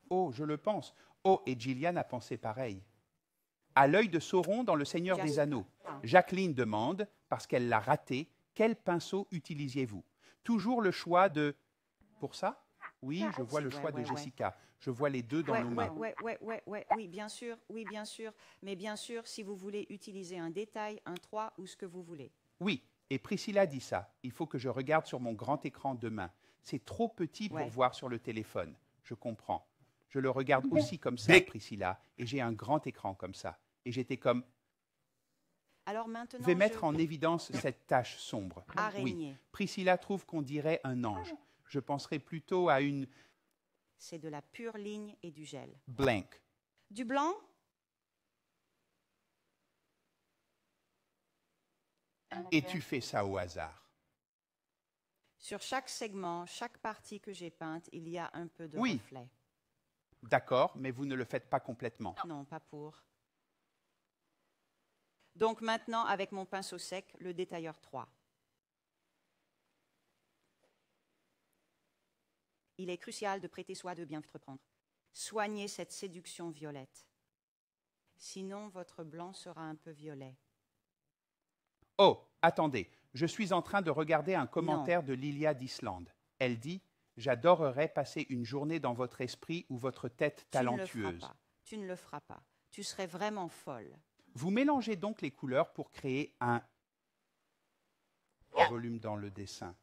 Oh, je le pense. Oh, et Gillian a pensé pareil. À l'œil de Sauron dans Le Seigneur des Anneaux, Jacqueline demande, parce qu'elle l'a raté, quel pinceau utilisiez-vous? Toujours le choix de... Pour ça? Oui, je vois le choix de Jessica. Je vois les deux dans nos mains. Oui, bien sûr, mais bien sûr, si vous voulez utiliser un détail, un 3 ou ce que vous voulez. Oui, Et Priscilla dit ça. Il faut que je regarde sur mon grand écran demain. C'est trop petit pour Ouais. voir sur le téléphone. Je comprends. Je le regarde aussi comme ça, Priscilla, et j'ai un grand écran comme ça. Et j'étais comme, Alors je maintenant, vais mettre en évidence cette tache sombre. araignée. Oui, Priscilla trouve qu'on dirait un ange. Je penserais plutôt à une C'est de la pure ligne et du gel. blank. Du blanc? Et tu fais ça au hasard. Sur chaque segment, chaque partie que j'ai peinte, il y a un peu de Oui. reflet. D'accord, mais vous ne le faites pas complètement. Non, pas pour. Donc maintenant, avec mon pinceau sec, le détailleur 3. Il est crucial de prêter soin de bien reprendre. Soignez cette séduction violette. Sinon, votre blanc sera un peu violet. Oh, attendez, je suis en train de regarder un commentaire de Lilia d'Islande. Elle dit « J'adorerais passer une journée dans votre esprit ou votre tête talentueuse. » Tu ne le feras pas. Tu serais vraiment folle. Vous mélangez donc les couleurs pour créer un volume dans le dessin.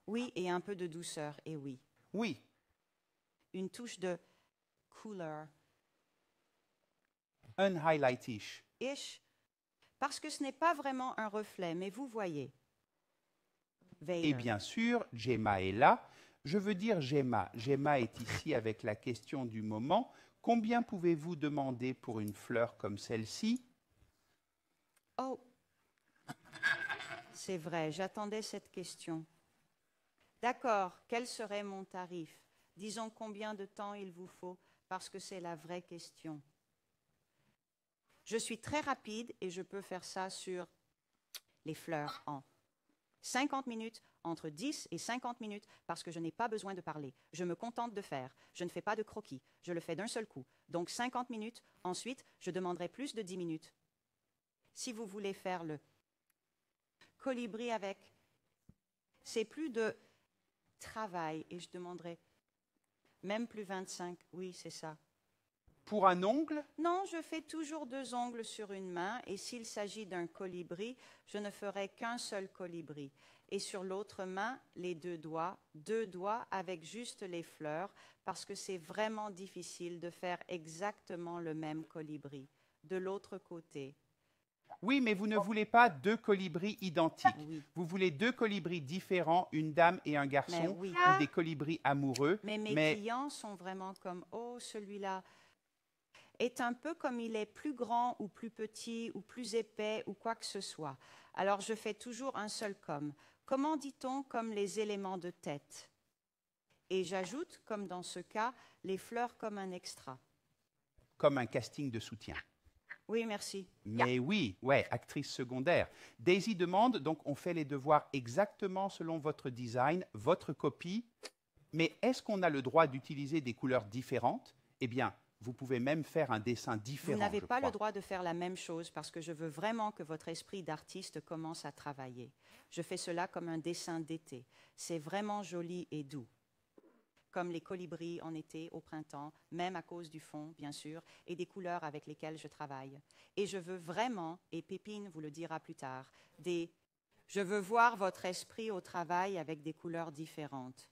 Oui, et un peu de douceur, et oui. Oui, Une touche de couleur. un highlight-ish. Ish. Parce que ce n'est pas vraiment un reflet, mais vous voyez. Vader. Et bien sûr, Gemma est là. Je veux dire Gemma. Gemma est ici avec la question du moment. Combien pouvez-vous demander pour une fleur comme celle-ci? Oh, c'est vrai, j'attendais cette question. D'accord, quel serait mon tarif? Disons combien de temps il vous faut, parce que c'est la vraie question. Je suis très rapide et je peux faire ça sur les fleurs en 50 minutes, entre 10 et 50 minutes, parce que je n'ai pas besoin de parler. Je me contente de faire. Je ne fais pas de croquis. Je le fais d'un seul coup. Donc 50 minutes. Ensuite, je demanderai plus de 10 minutes. Si vous voulez faire le colibri avec, c'est plus de travail et je demanderai même plus 25. Oui, c'est ça. Pour un ongle? Non, je fais toujours 2 ongles sur une main et s'il s'agit d'un colibri, je ne ferai qu'un seul colibri. Et sur l'autre main, les 2 doigts avec juste les fleurs parce que c'est vraiment difficile de faire exactement le même colibri. De l'autre côté. Oui, mais vous ne voulez pas 2 colibris identiques. Oui. Vous voulez 2 colibris différents, une dame et un garçon, Mais oui. ou des colibris amoureux. Mais mes clients sont vraiment comme, oh, celui-là est un peu comme il est plus grand ou plus petit ou plus épais ou quoi que ce soit. Alors je fais toujours un seul comme. Comment dit-on comme les éléments de tête? Et j'ajoute, comme dans ce cas, les fleurs comme un extra. Comme un casting de soutien. Oui, merci. Mais oui, ouais, actrice secondaire. Daisy demande, donc on fait les devoirs exactement selon votre design, votre copie, mais est-ce qu'on a le droit d'utiliser des couleurs différentes? Eh bien, vous pouvez même faire un dessin différent. Vous n'avez je pas crois. le droit de faire la même chose parce que je veux vraiment que votre esprit d'artiste commence à travailler. Je fais cela comme un dessin d'été. C'est vraiment joli et doux. Comme les colibris en été, au printemps, même à cause du fond, bien sûr, et des couleurs avec lesquelles je travaille. Et je veux vraiment, et Pépine vous le dira plus tard, je veux voir votre esprit au travail avec des couleurs différentes.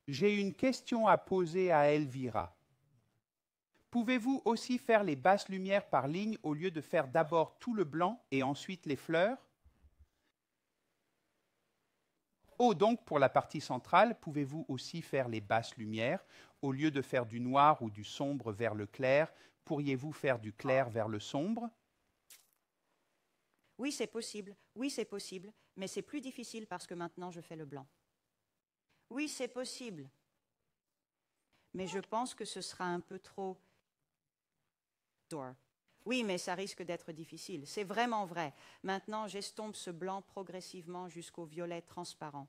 J'ai une question à poser à Elvira. Pouvez-vous aussi faire les basses lumières par ligne au lieu de faire d'abord tout le blanc et ensuite les fleurs? Oh, donc pour la partie centrale, pouvez-vous aussi faire les basses lumières au lieu de faire du noir ou du sombre vers le clair? Pourriez-vous faire du clair vers le sombre? Oui, c'est possible. Oui, c'est possible. Mais c'est plus difficile parce que maintenant je fais le blanc. Oui, c'est possible. Mais je pense que ce sera un peu trop... Oui, mais ça risque d'être difficile. C'est vraiment vrai. Maintenant, j'estompe ce blanc progressivement jusqu'au violet transparent.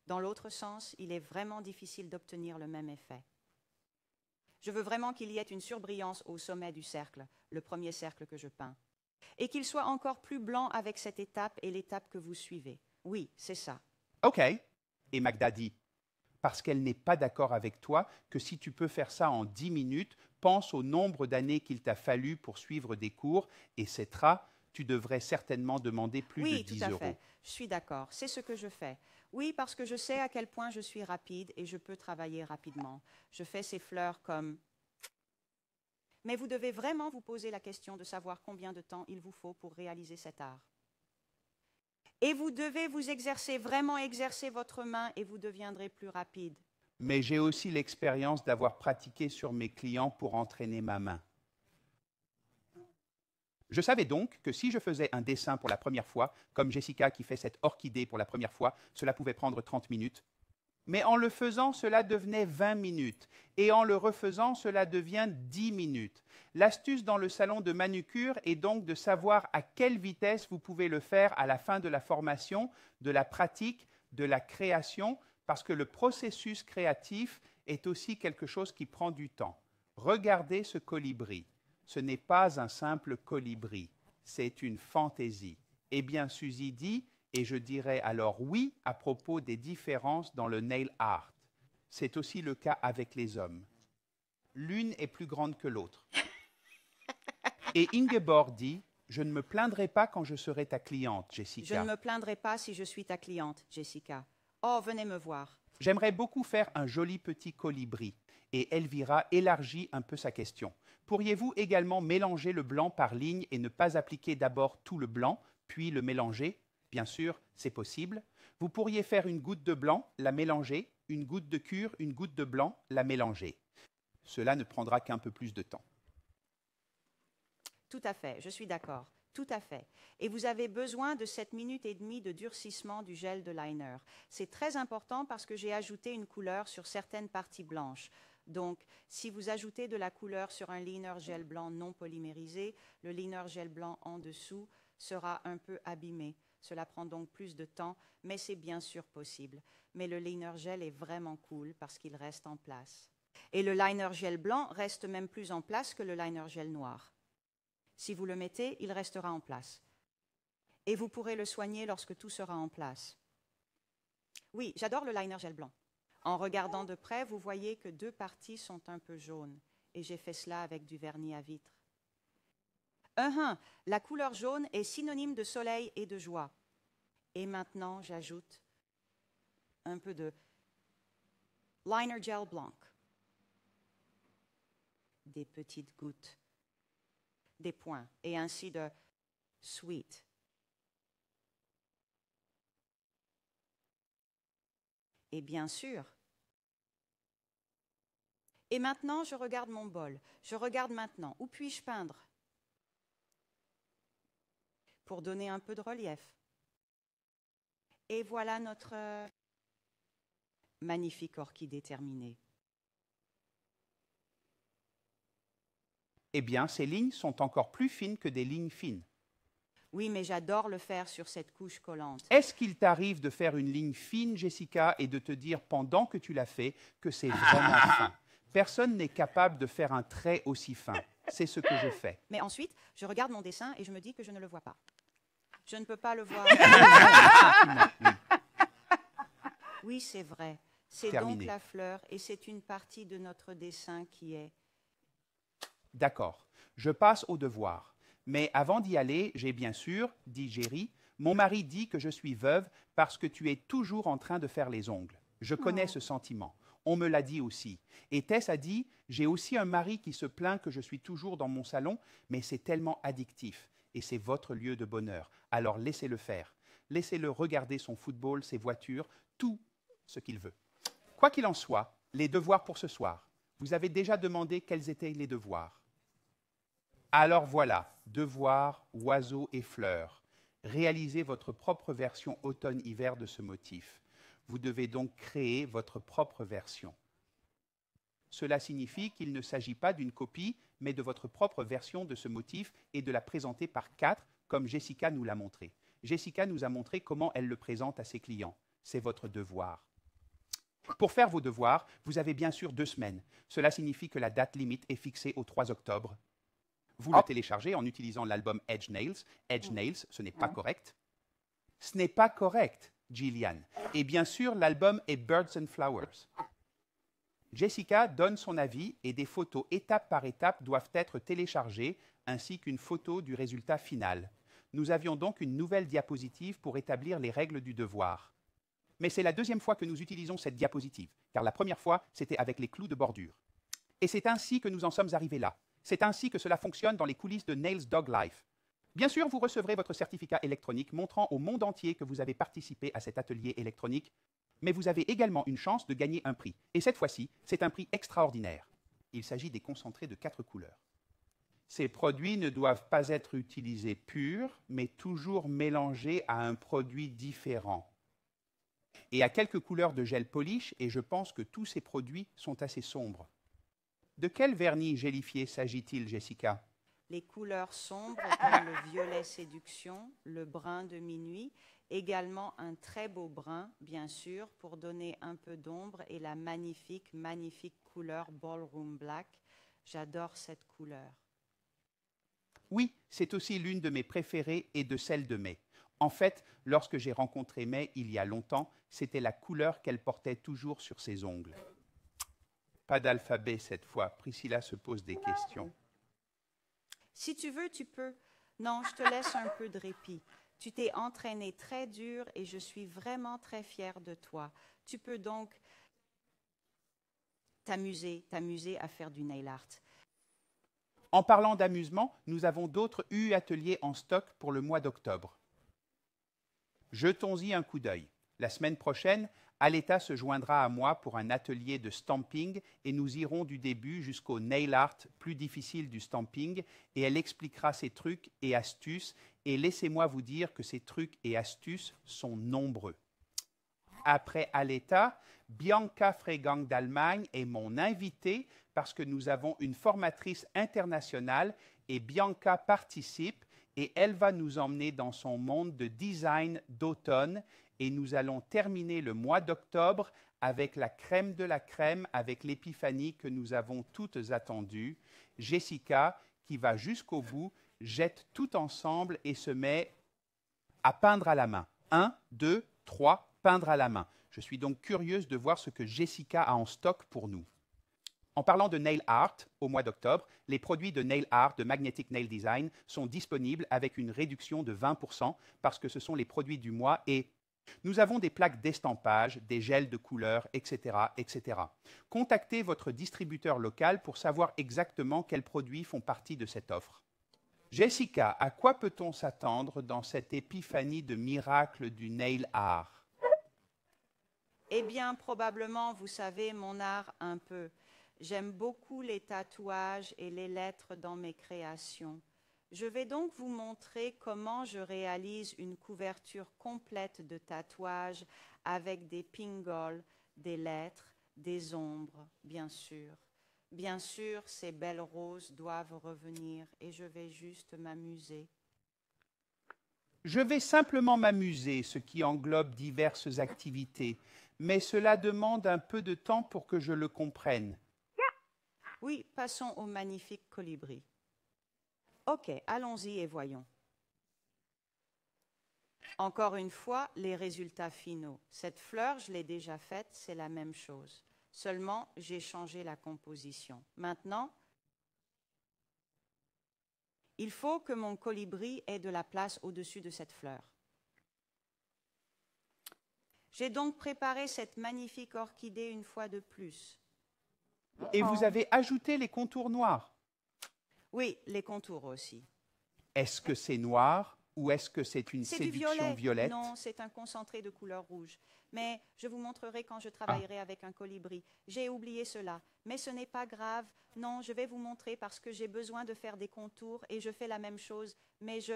Dans l'autre sens, il est vraiment difficile d'obtenir le même effet. Je veux vraiment qu'il y ait une surbrillance au sommet du cercle, le premier cercle que je peins. Et qu'il soit encore plus blanc avec cette étape et l'étape que vous suivez. Oui, c'est ça. OK. Et Magda dit, parce qu'elle n'est pas d'accord avec toi, que si tu peux faire ça en 10 minutes, pense au nombre d'années qu'il t'a fallu pour suivre des cours, etc. tu devrais certainement demander plus Oui, de 10 tout à euros. fait. Je suis d'accord. C'est ce que je fais. Oui, parce que je sais à quel point je suis rapide et je peux travailler rapidement. Je fais ces fleurs comme... Mais vous devez vraiment vous poser la question de savoir combien de temps il vous faut pour réaliser cet art. Et vous devez vous exercer, vraiment exercer votre main et vous deviendrez plus rapide. Mais j'ai aussi l'expérience d'avoir pratiqué sur mes clients pour entraîner ma main. Je savais donc que si je faisais un dessin pour la première fois, comme Jessica qui fait cette orchidée pour la première fois, cela pouvait prendre 30 minutes. Mais en le faisant, cela devenait 20 minutes. Et en le refaisant, cela devient 10 minutes. L'astuce dans le salon de manucure est donc de savoir à quelle vitesse vous pouvez le faire à la fin de la formation, de la pratique, de la création, parce que le processus créatif est aussi quelque chose qui prend du temps. Regardez ce colibri. Ce n'est pas un simple colibri, c'est une fantaisie. Eh bien, Suzy dit, et je dirais alors oui à propos des différences dans le nail art. C'est aussi le cas avec les hommes. L'une est plus grande que l'autre. Et Ingeborg dit, je ne me plaindrai pas quand je serai ta cliente, Jessica. Je ne me plaindrai pas si je suis ta cliente, Jessica. Oh, venez me voir. J'aimerais beaucoup faire un joli petit colibri. Et Elvira élargit un peu sa question. Pourriez-vous également mélanger le blanc par ligne et ne pas appliquer d'abord tout le blanc, puis le mélanger? Bien sûr, c'est possible. Vous pourriez faire une goutte de blanc, la mélanger, une goutte de cure, une goutte de blanc, la mélanger. Cela ne prendra qu'un peu plus de temps. Tout à fait, je suis d'accord. Tout à fait. Et vous avez besoin de 7 minutes et demie de durcissement du gel de liner. C'est très important parce que j'ai ajouté une couleur sur certaines parties blanches. Donc, si vous ajoutez de la couleur sur un liner gel blanc non polymérisé, le liner gel blanc en dessous sera un peu abîmé. Cela prend donc plus de temps, mais c'est bien sûr possible. Mais le liner gel est vraiment cool parce qu'il reste en place. Et le liner gel blanc reste même plus en place que le liner gel noir. Si vous le mettez, il restera en place. Et vous pourrez le soigner lorsque tout sera en place. Oui, j'adore le liner gel blanc. En regardant de près, vous voyez que 2 parties sont un peu jaunes. Et j'ai fait cela avec du vernis à vitre. La couleur jaune est synonyme de soleil et de joie. Et maintenant, j'ajoute un peu de liner gel blanc. Des petites gouttes, des points, et ainsi de sweet. Et bien sûr. Et maintenant, je regarde mon bol. Je regarde maintenant. Où puis-je peindre? Pour donner un peu de relief. Et voilà notre magnifique orchidée terminée. Eh bien, ces lignes sont encore plus fines que des lignes fines. Oui, mais j'adore le faire sur cette couche collante. Est-ce qu'il t'arrive de faire une ligne fine, Jessica, et de te dire pendant que tu la fais que c'est vraiment fin? Personne n'est capable de faire un trait aussi fin. C'est ce que je fais. Mais ensuite, je regarde mon dessin et je me dis que je ne le vois pas. Je ne peux pas le voir. Oui, c'est vrai. C'est donc la fleur et c'est une partie de notre dessin qui est... D'accord. Je passe au devoir. Mais avant d'y aller, j'ai bien sûr, dit Jerry, mon mari dit que je suis veuve parce que tu es toujours en train de faire les ongles. Je connais ce sentiment. On me l'a dit aussi. Et Tess a dit, j'ai aussi un mari qui se plaint que je suis toujours dans mon salon, mais c'est tellement addictif. Et c'est votre lieu de bonheur. Alors laissez-le faire. Laissez-le regarder son football, ses voitures, tout ce qu'il veut. Quoi qu'il en soit, les devoirs pour ce soir. Vous avez déjà demandé quels étaient les devoirs. Alors voilà, devoirs, oiseaux et fleurs. Réalisez votre propre version automne-hiver de ce motif. Vous devez donc créer votre propre version. Cela signifie qu'il ne s'agit pas d'une copie, mais de votre propre version de ce motif et de la présenter par 4, comme Jessica nous l'a montré. Jessica nous a montré comment elle le présente à ses clients. C'est votre devoir. Pour faire vos devoirs, vous avez bien sûr 2 semaines. Cela signifie que la date limite est fixée au 3 octobre. Vous le téléchargez en utilisant l'album Edge Nails. Edge Nails, ce n'est pas correct. Ce n'est pas correct, Gillian. Et bien sûr, l'album est Birds and Flowers. Jessica donne son avis et des photos étape par étape doivent être téléchargées, ainsi qu'une photo du résultat final. Nous avions donc une nouvelle diapositive pour établir les règles du devoir. Mais c'est la deuxième fois que nous utilisons cette diapositive, car la première fois, c'était avec les clous de bordure. Et c'est ainsi que nous en sommes arrivés là. C'est ainsi que cela fonctionne dans les coulisses de Nails Dog Life. Bien sûr, vous recevrez votre certificat électronique montrant au monde entier que vous avez participé à cet atelier électronique, mais vous avez également une chance de gagner un prix. Et cette fois-ci, c'est un prix extraordinaire. Il s'agit des concentrés de 4 couleurs. Ces produits ne doivent pas être utilisés purs, mais toujours mélangés à un produit différent. Et à quelques couleurs de gel polish, et je pense que tous ces produits sont assez sombres. De quel vernis gélifié s'agit-il, Jessica? Les couleurs sombres comme le violet séduction, le brun de minuit, également un très beau brun, bien sûr, pour donner un peu d'ombre, et la magnifique, magnifique couleur Ballroom Black. J'adore cette couleur. Oui, c'est aussi l'une de mes préférées et de celles de May. En fait, lorsque j'ai rencontré May il y a longtemps, c'était la couleur qu'elle portait toujours sur ses ongles. Pas d'alphabet cette fois. Priscilla se pose des questions. Si tu veux, tu peux. Non, je te laisse un peu de répit. Tu t'es entraîné très dur et je suis vraiment très fière de toi. Tu peux donc t'amuser à faire du nail art. En parlant d'amusement, nous avons d'autres U-ateliers en stock pour le mois d'octobre. Jetons-y un coup d'œil. La semaine prochaine, Aleta se joindra à moi pour un atelier de stamping et nous irons du début jusqu'au nail art plus difficile du stamping et elle expliquera ses trucs et astuces et laissez-moi vous dire que ces trucs et astuces sont nombreux. Après Aleta, Bianca Freigang d'Allemagne est mon invitée parce que nous avons une formatrice internationale et Bianca participe et elle va nous emmener dans son monde de design d'automne et nous allons terminer le mois d'octobre avec la crème de la crème, avec l'épiphanie que nous avons toutes attendues. Jessica, qui va jusqu'au bout, jette tout ensemble et se met à peindre à la main. 1, 2, 3, peindre à la main. Je suis donc curieuse de voir ce que Jessica a en stock pour nous. En parlant de nail art, au mois d'octobre, les produits de nail art de Magnetic Nail Design sont disponibles avec une réduction de 20% parce que ce sont les produits du mois et nous avons des plaques d'estampage, des gels de couleurs, etc., etc. Contactez votre distributeur local pour savoir exactement quels produits font partie de cette offre. Jessica, à quoi peut-on s'attendre dans cette épiphanie de miracle du nail art? Eh bien, probablement, vous savez, mon art un peu. J'aime beaucoup les tatouages et les lettres dans mes créations. Je vais donc vous montrer comment je réalise une couverture complète de tatouages avec des pingles, des lettres, des ombres, bien sûr. Bien sûr, ces belles roses doivent revenir et je vais juste m'amuser. Je vais simplement m'amuser, ce qui englobe diverses activités, mais cela demande un peu de temps pour que je le comprenne. Oui, passons au magnifique colibri. Ok, allons-y et voyons. Encore une fois, les résultats finaux. Cette fleur, je l'ai déjà faite, c'est la même chose. Seulement, j'ai changé la composition. Maintenant, il faut que mon colibri ait de la place au-dessus de cette fleur. J'ai donc préparé cette magnifique orchidée une fois de plus. Et vous avez ajouté les contours noirs. Oui, les contours aussi. Est-ce que c'est noir ou est-ce que c'est une C'est séduction violette? Non, c'est un concentré de couleur rouge. Mais je vous montrerai quand je travaillerai avec un colibri. J'ai oublié cela, mais ce n'est pas grave. Non, je vais vous montrer parce que j'ai besoin de faire des contours et je fais la même chose, mais je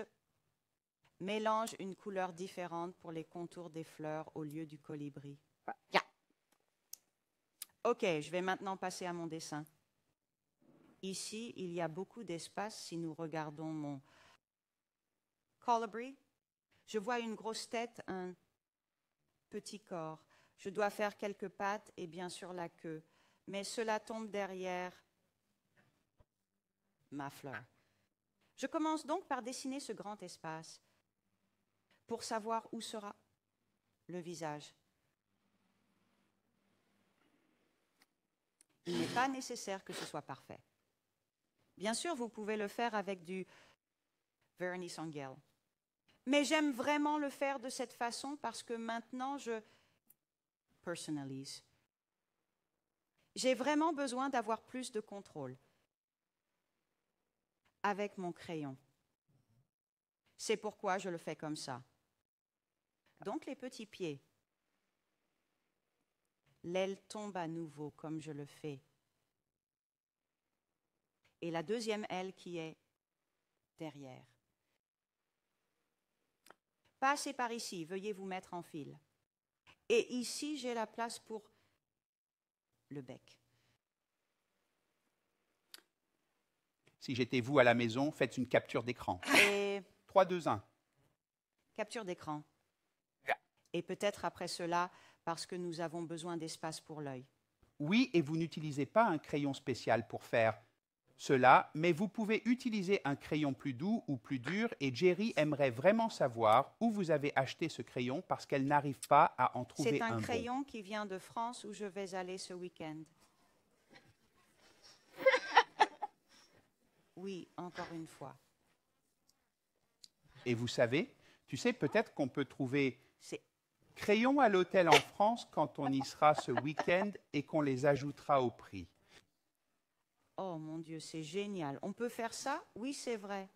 mélange une couleur différente pour les contours des fleurs au lieu du colibri. Ok, je vais maintenant passer à mon dessin. Ici, il y a beaucoup d'espace si nous regardons mon colibri. Je vois une grosse tête, un petit corps. Je dois faire quelques pattes et bien sûr la queue. Mais cela tombe derrière ma fleur. Je commence donc par dessiner ce grand espace pour savoir où sera le visage. Il n'est pas nécessaire que ce soit parfait. Bien sûr, vous pouvez le faire avec du vernis en gel. Mais j'aime vraiment le faire de cette façon parce que maintenant, je personnalise. J'ai vraiment besoin d'avoir plus de contrôle avec mon crayon. C'est pourquoi je le fais comme ça. Donc les petits pieds. L'aile tombe à nouveau comme je le fais. Et la deuxième aile qui est derrière. Passez par ici, veuillez vous mettre en file. Et ici, j'ai la place pour le bec. Si j'étais vous à la maison, faites une capture d'écran. Et 3, 2, 1. capture d'écran. Et peut-être après cela, parce que nous avons besoin d'espace pour l'œil. Oui, et vous n'utilisez pas un crayon spécial pour faire cela, mais vous pouvez utiliser un crayon plus doux ou plus dur, et Jerry aimerait vraiment savoir où vous avez acheté ce crayon parce qu'elle n'arrive pas à en trouver C'est un bon. crayon qui vient de France où je vais aller ce week-end. Oui, encore une fois. Et vous savez, tu sais peut-être qu'on peut trouver C'est crayons à l'hôtel en France quand on y sera ce week-end et qu'on les ajoutera au prix. Oh mon Dieu, c'est génial. On peut faire ça? Oui, c'est vrai.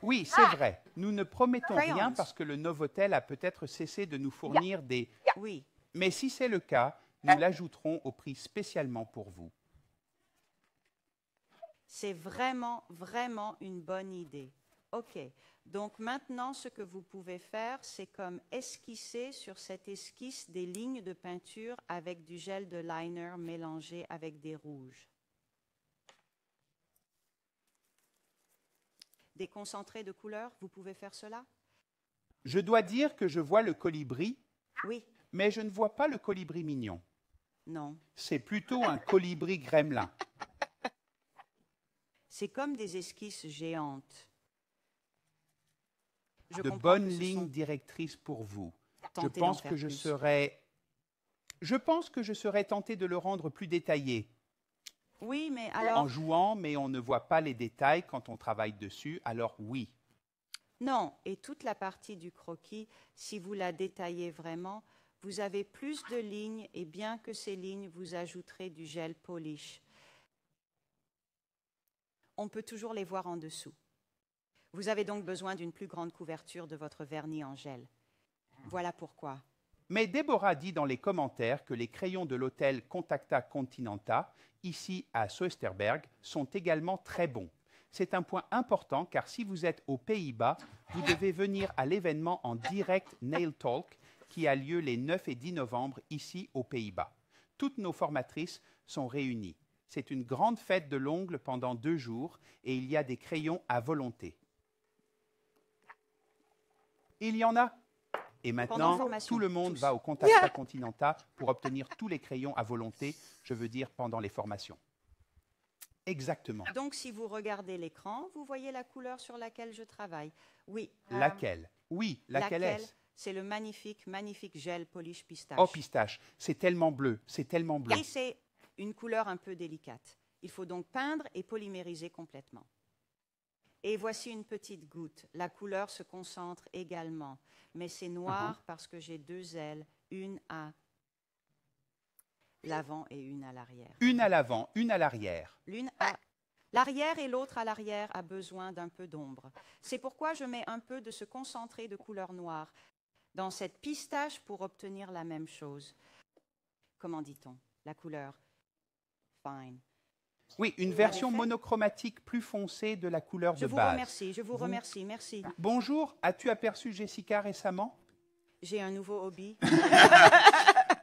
Oui, c'est vrai. Nous ne promettons Crayons. rien parce que le Novotel a peut-être cessé de nous fournir des... Oui. Mais si c'est le cas, nous l'ajouterons au prix spécialement pour vous. C'est vraiment, vraiment une bonne idée. OK. Donc maintenant, ce que vous pouvez faire, c'est comme esquisser sur cette esquisse des lignes de peinture avec du gel de liner mélangé avec des rouges. Des concentrés de couleurs, vous pouvez faire cela? Je dois dire que je vois le colibri, Oui. mais je ne vois pas le colibri mignon. Non. C'est plutôt un colibri gremlin. C'est comme des esquisses géantes. Je De comprends bonnes que ce lignes sont directrices pour vous. Je tentés d'en pense faire que je plus. serais tenté de le rendre plus détaillé. Oui, mais En alors... jouant, mais on ne voit pas les détails quand on travaille dessus, alors oui. Non, et toute la partie du croquis, si vous la détaillez vraiment, vous avez plus de lignes et bien que ces lignes, vous ajouterez du gel polish. On peut toujours les voir en dessous. Vous avez donc besoin d'une plus grande couverture de votre vernis en gel. Voilà pourquoi. Mais Déborah dit dans les commentaires que les crayons de l'hôtel Contacta Continenta, ici à Soesterberg, sont également très bons. C'est un point important car si vous êtes aux Pays-Bas, vous devez venir à l'événement en direct Nail Talk qui a lieu les 9 et 10 novembre ici aux Pays-Bas. Toutes nos formatrices sont réunies. C'est une grande fête de l'ongle pendant 2 jours et il y a des crayons à volonté. Il y en a. Et maintenant, formation, tout le monde tous. va au Contacta Continenta pour obtenir tous les crayons à volonté, je veux dire pendant les formations. Exactement. Donc, si vous regardez l'écran, vous voyez la couleur sur laquelle je travaille. Oui. Laquelle? Oui, laquelle est-ce? C'est le magnifique, magnifique gel polish pistache. Oh, pistache. C'est tellement bleu, c'est tellement bleu. Et c'est une couleur un peu délicate. Il faut donc peindre et polymériser complètement. Et voici une petite goutte. La couleur se concentre également. Mais c'est noir parce que j'ai 2 ailes, une à l'avant et une à l'arrière. Une à l'avant, une à l'arrière. L'une à l'arrière et l'autre à l'arrière a besoin d'un peu d'ombre. C'est pourquoi je mets un peu de ce concentré de couleur noire dans cette pistache pour obtenir la même chose. Comment dit-on? La couleur fine. Oui, une version monochromatique plus foncée de la couleur de Je vous base. remercie, je vous remercie, merci. Bonjour, as-tu aperçu Jessica récemment? J'ai un nouveau hobby.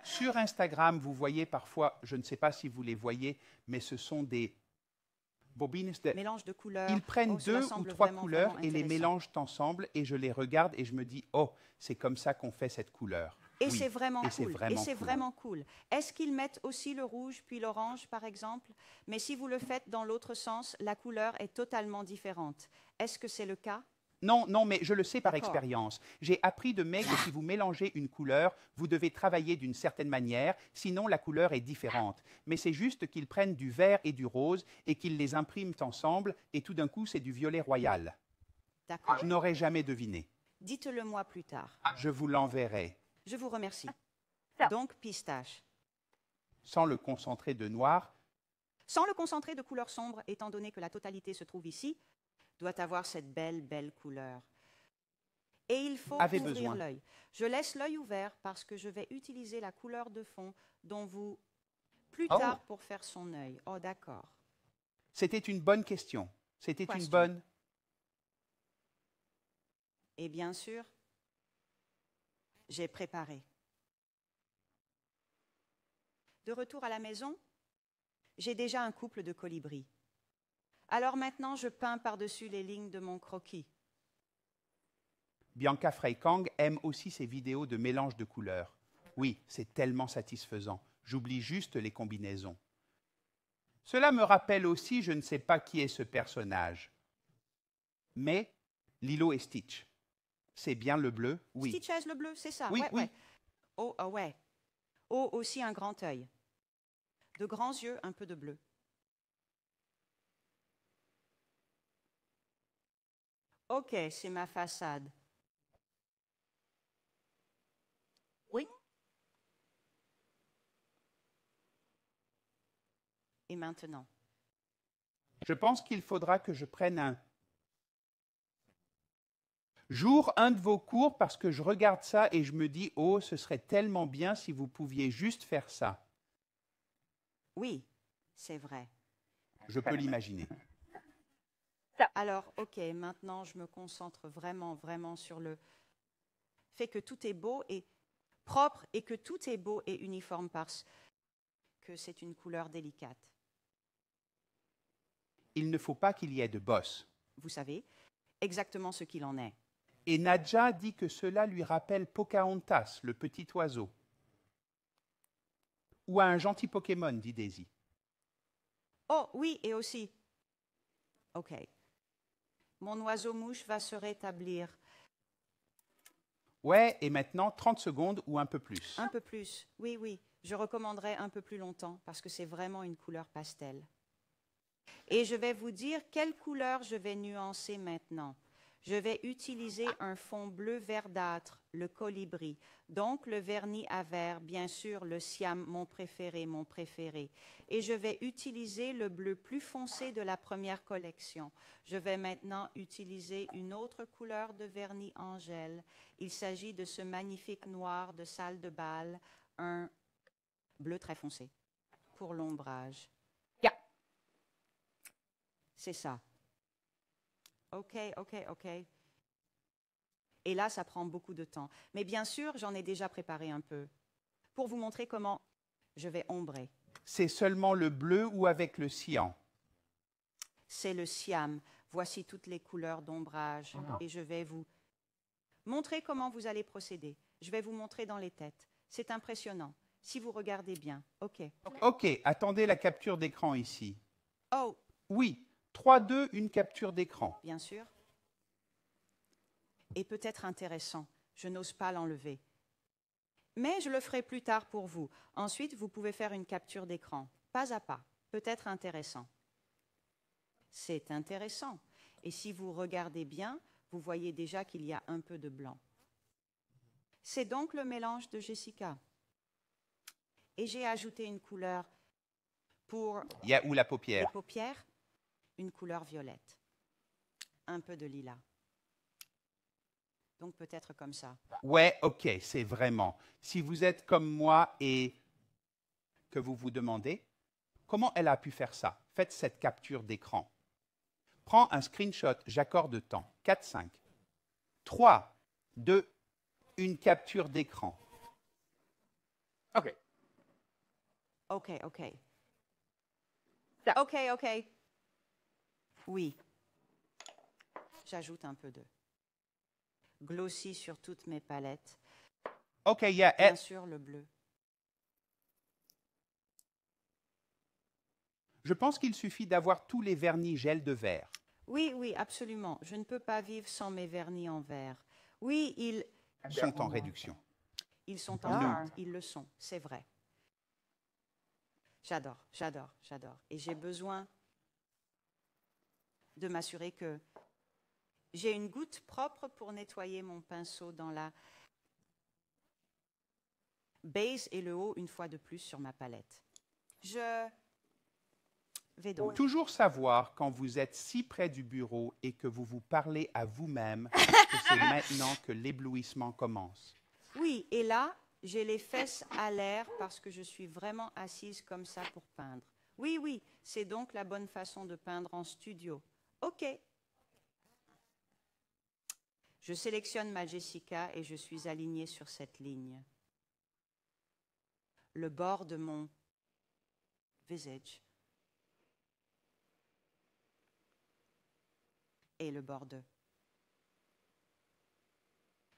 Sur Instagram, vous voyez parfois, je ne sais pas si vous les voyez, mais ce sont des bobines. Mélange de couleurs. Ils prennent Oh, cela 2 ou semble 3 vraiment, couleurs vraiment et les intéressant. mélangent ensemble et je les regarde et je me dis, oh, c'est comme ça qu'on fait cette couleur. Et Oui, c'est vraiment et c'est cool. vraiment Et c'est cool. vraiment cool. Est-ce qu'ils mettent aussi le rouge puis l'orange, par exemple? Mais si vous le faites dans l'autre sens, la couleur est totalement différente. Est-ce que c'est le cas? Non, non, mais je le sais par D'accord. expérience. J'ai appris de mai que si vous mélangez une couleur, vous devez travailler d'une certaine manière, sinon la couleur est différente. Mais c'est juste qu'ils prennent du vert et du rose et qu'ils les impriment ensemble et tout d'un coup, c'est du violet royal. D'accord. Je n'aurais jamais deviné. Dites-le-moi plus tard. Je vous l'enverrai. Je vous remercie. Ça. Donc, pistache. Sans le concentré de noir, Sans le concentré de couleur sombre, étant donné que la totalité se trouve ici, doit avoir cette belle, belle couleur. Et il faut Avez ouvrir besoin. l'œil. Je laisse l'œil ouvert parce que je vais utiliser la couleur de fond dont vous... Plus Oh. tard pour faire son œil. Oh, d'accord. c'était une bonne question. C'était une Question. bonne... Et bien sûr, j'ai préparé. De retour à la maison, j'ai déjà un couple de colibris. Alors maintenant, je peins par-dessus les lignes de mon croquis. Bianca Freikang aime aussi ses vidéos de mélange de couleurs. Oui, c'est tellement satisfaisant. J'oublie juste les combinaisons. Cela me rappelle aussi, je ne sais pas qui est ce personnage. Mais Lilo et Stitch. C'est bien le bleu? Oui. Stitch has le bleu, c'est ça. Oui, ouais, oui. ouais. Oh, ah ouais. Oh, aussi un grand œil. De grands yeux, un peu de bleu. Ok, c'est ma façade. Oui. Et maintenant? Je pense qu'il faudra que je prenne un jour un de vos cours parce que je regarde ça et je me dis « Oh, ce serait tellement bien si vous pouviez juste faire ça. Oui, c'est vrai. » Je peux l'imaginer. Alors, ok, maintenant je me concentre vraiment, vraiment sur le fait que tout est beau et propre et que tout est beau et uniforme parce que c'est une couleur délicate. Il ne faut pas qu'il y ait de boss. Vous savez exactement ce qu'il en est. Et Nadja dit que cela lui rappelle Pocahontas, le petit oiseau. Ou à un gentil Pokémon, dit Daisy. Oh, oui, et aussi. Ok. Mon oiseau-mouche va se rétablir Ouais, et maintenant 30 secondes ou un peu plus. un peu plus. Oui, oui, je recommanderais un peu plus longtemps parce que c'est vraiment une couleur pastel. Et je vais vous dire quelle couleur je vais nuancer maintenant. Je vais utiliser un fond bleu verdâtre, le colibri. Donc le vernis à verre, bien sûr, le siam, mon préféré, mon préféré. Et je vais utiliser le bleu plus foncé de la première collection. Je vais maintenant utiliser une autre couleur de vernis Angèle. Il s'agit de ce magnifique noir de salle de bal, un bleu très foncé pour l'ombrage. Yeah. C'est ça. OK, OK, OK. Et là, ça prend beaucoup de temps. Mais bien sûr, j'en ai déjà préparé un peu pour vous montrer comment je vais ombrer. C'est seulement le bleu ou avec le cyan? C'est le siam. Voici toutes les couleurs d'ombrage. Et je vais vous montrer comment vous allez procéder. Je vais vous montrer dans les têtes. C'est impressionnant. Si vous regardez bien. OK. Ok, attendez la capture d'écran ici. Oh, Oui, 3, 2, une capture d'écran. bien sûr. Et peut-être intéressant. Je n'ose pas l'enlever. Mais je le ferai plus tard pour vous. Ensuite, vous pouvez faire une capture d'écran, pas à pas. Peut-être intéressant. C'est intéressant. Et si vous regardez bien, vous voyez déjà qu'il y a un peu de blanc. C'est donc le mélange de Jessica. Et j'ai ajouté une couleur pour Il y a où la les paupière? paupières, une couleur violette. Un peu de lilas. Donc peut-être comme ça. Ouais, ok, c'est vraiment. Si vous êtes comme moi et que vous vous demandez comment elle a pu faire ça, faites cette capture d'écran. Prends un screenshot, j'accorde temps. 4, 5. 3, 2, une capture d'écran. OK. OK, OK. Ça. OK, OK. Oui. J'ajoute un peu de glossy sur toutes mes palettes. Ok, yeah, Bien sûr, le bleu. je pense qu'il suffit d'avoir tous les vernis gel de verre. Oui, oui, absolument. Je ne peux pas vivre sans mes vernis en verre. Oui, ils Sont en réduction. sont Ah. en vente. Ils le sont, c'est vrai. J'adore, j'adore, j'adore. Et j'ai besoin de m'assurer que J'ai une goutte propre pour nettoyer mon pinceau dans la base et le haut une fois de plus sur ma palette. Je vais donc. Toujours savoir quand vous êtes si près du bureau et que vous vous parlez à vous-même que c'est maintenant que l'éblouissement commence. Oui, et là, j'ai les fesses à l'air parce que je suis vraiment assise comme ça pour peindre. Oui, oui, c'est donc la bonne façon de peindre en studio. OK. Je sélectionne ma Jessica et je suis alignée sur cette ligne. Le bord de mon visage et le bord de.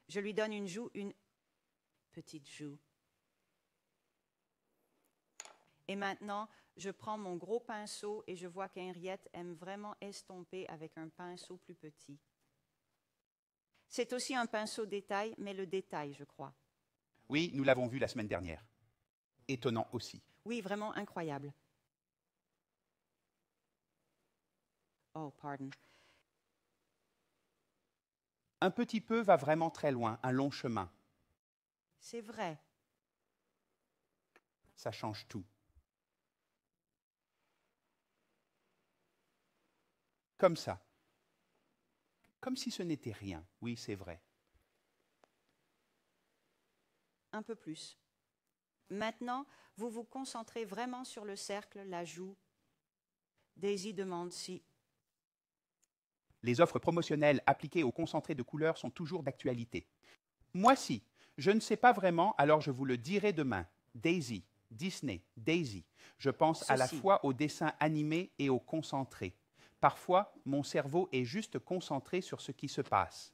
Je lui donne une joue, une petite joue. Et maintenant, je prends mon gros pinceau et je vois qu'Henriette aime vraiment estomper avec un pinceau plus petit. C'est aussi un pinceau détail, mais le détail, je crois. Oui, nous l'avons vu la semaine dernière. Étonnant aussi. Oui, vraiment incroyable. Oh, pardon. Un petit peu va vraiment très loin, un long chemin. C'est vrai. Ça change tout. Comme ça. Comme si ce n'était rien. Oui, c'est vrai. Un peu plus. Maintenant, vous vous concentrez vraiment sur le cercle, la joue. Daisy demande si... Les offres promotionnelles appliquées au concentré de couleurs sont toujours d'actualité. Moi si, je ne sais pas vraiment, alors je vous le dirai demain. Daisy, Disney, Daisy. Je pense à la Ceci. fois au dessin animé et au concentré. Parfois, mon cerveau est juste concentré sur ce qui se passe.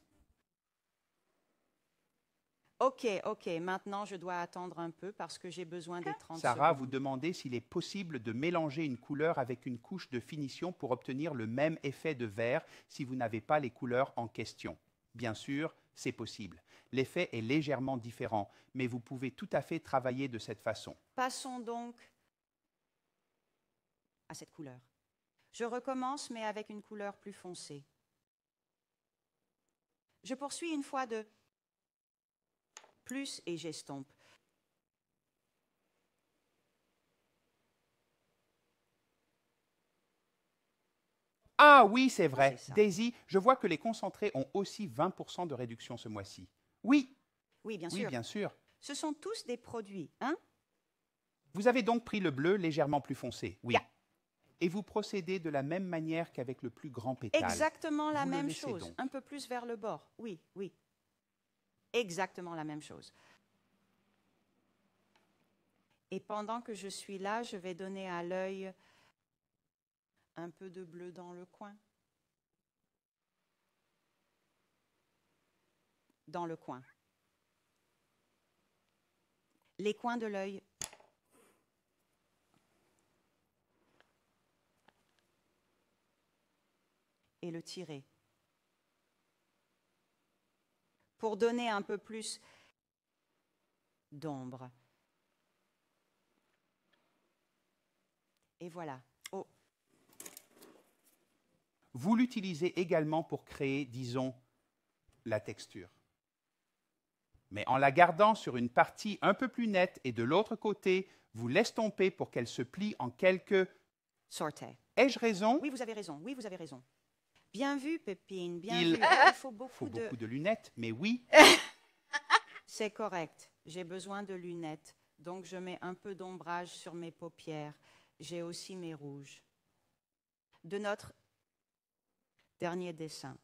OK, maintenant je dois attendre un peu parce que j'ai besoin des 30 Sarah vous secondes. demandait s'il est possible de mélanger une couleur avec une couche de finition pour obtenir le même effet de vert si vous n'avez pas les couleurs en question. Bien sûr, c'est possible. L'effet est légèrement différent, mais vous pouvez tout à fait travailler de cette façon. Passons donc à cette couleur. Je recommence, mais avec une couleur plus foncée. Je poursuis une fois de plus et j'estompe. Ah oui, c'est vrai. C'est ça. Daisy, je vois que les concentrés ont aussi 20% de réduction ce mois-ci. Oui, Oui, bien oui, sûr. bien sûr. Ce sont tous des produits, hein? Vous avez donc pris le bleu légèrement plus foncé, oui. Yeah. Et vous procédez de la même manière qu'avec le plus grand pétale. Exactement la Vous le même laissez chose. donc. Un peu plus vers le bord. Oui, oui. Exactement la même chose. Et pendant que je suis là, je vais donner à l'œil un peu de bleu dans le coin. Dans le coin. Les coins de l'œil. Et le tirer. Pour donner un peu plus d'ombre. Et voilà. Oh, Vous l'utilisez également pour créer, disons, la texture. Mais en la gardant sur une partie un peu plus nette et de l'autre côté, vous l'estompez pour qu'elle se plie en quelques... sortez. Ai-je raison? Oui, vous avez raison. Oui, vous avez raison. Bien vu, Pépine. Bien Il vu. Il faut faut beaucoup beaucoup de lunettes, mais oui. C'est correct. J'ai besoin de lunettes. Donc, je mets un peu d'ombrage sur mes paupières. J'ai aussi mes rouges. De notre dernier dessin.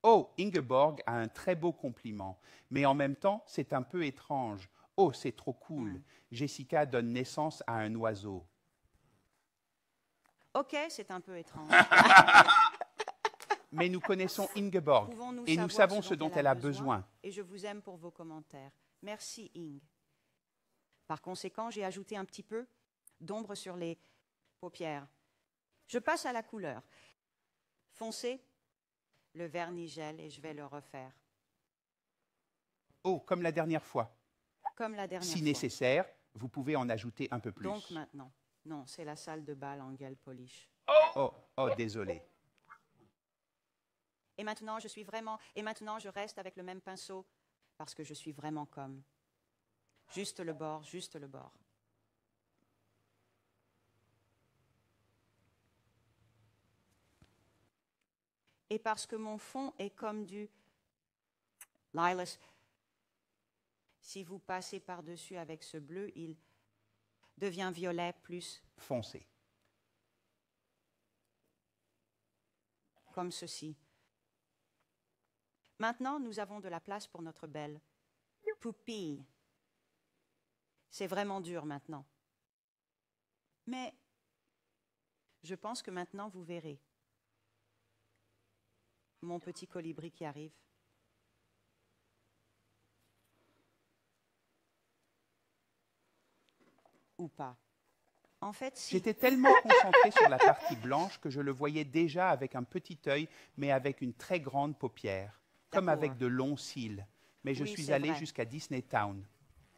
Oh, Ingeborg a un très beau compliment, mais en même temps, c'est un peu étrange. Oh, c'est trop cool. Jessica donne naissance à un oiseau. OK, c'est un peu étrange. Mais nous connaissons Ingeborg Pouvons-nous et nous savoir savons ce dont elle a besoin. Et je vous aime pour vos commentaires. Merci, Ing. Par conséquent, j'ai ajouté un petit peu d'ombre sur les paupières. Je passe à la couleur. Foncé, le vernis gel et je vais le refaire. Oh, comme la dernière fois. Comme la dernière Si fois. nécessaire, vous pouvez en ajouter un peu plus. Donc maintenant. Non, c'est la salle de bal en gel polish. Oh, désolé. Et maintenant, je suis vraiment... Et maintenant, je reste avec le même pinceau parce que je suis vraiment comme... Juste le bord, juste le bord. Et parce que mon fond est comme du lilas, si vous passez par-dessus avec ce bleu, il devient violet plus Foncé. comme ceci. Maintenant, nous avons de la place pour notre belle poupille. C'est vraiment dur maintenant. Mais je pense que maintenant, vous verrez mon petit colibri qui arrive. Ou pas. En fait, si... J'étais tellement concentré sur la partie blanche que je le voyais déjà avec un petit œil, mais avec une très grande paupière, comme D'accord. avec de longs cils. Mais je Oui, suis c'est allé vrai. jusqu'à Disney Town.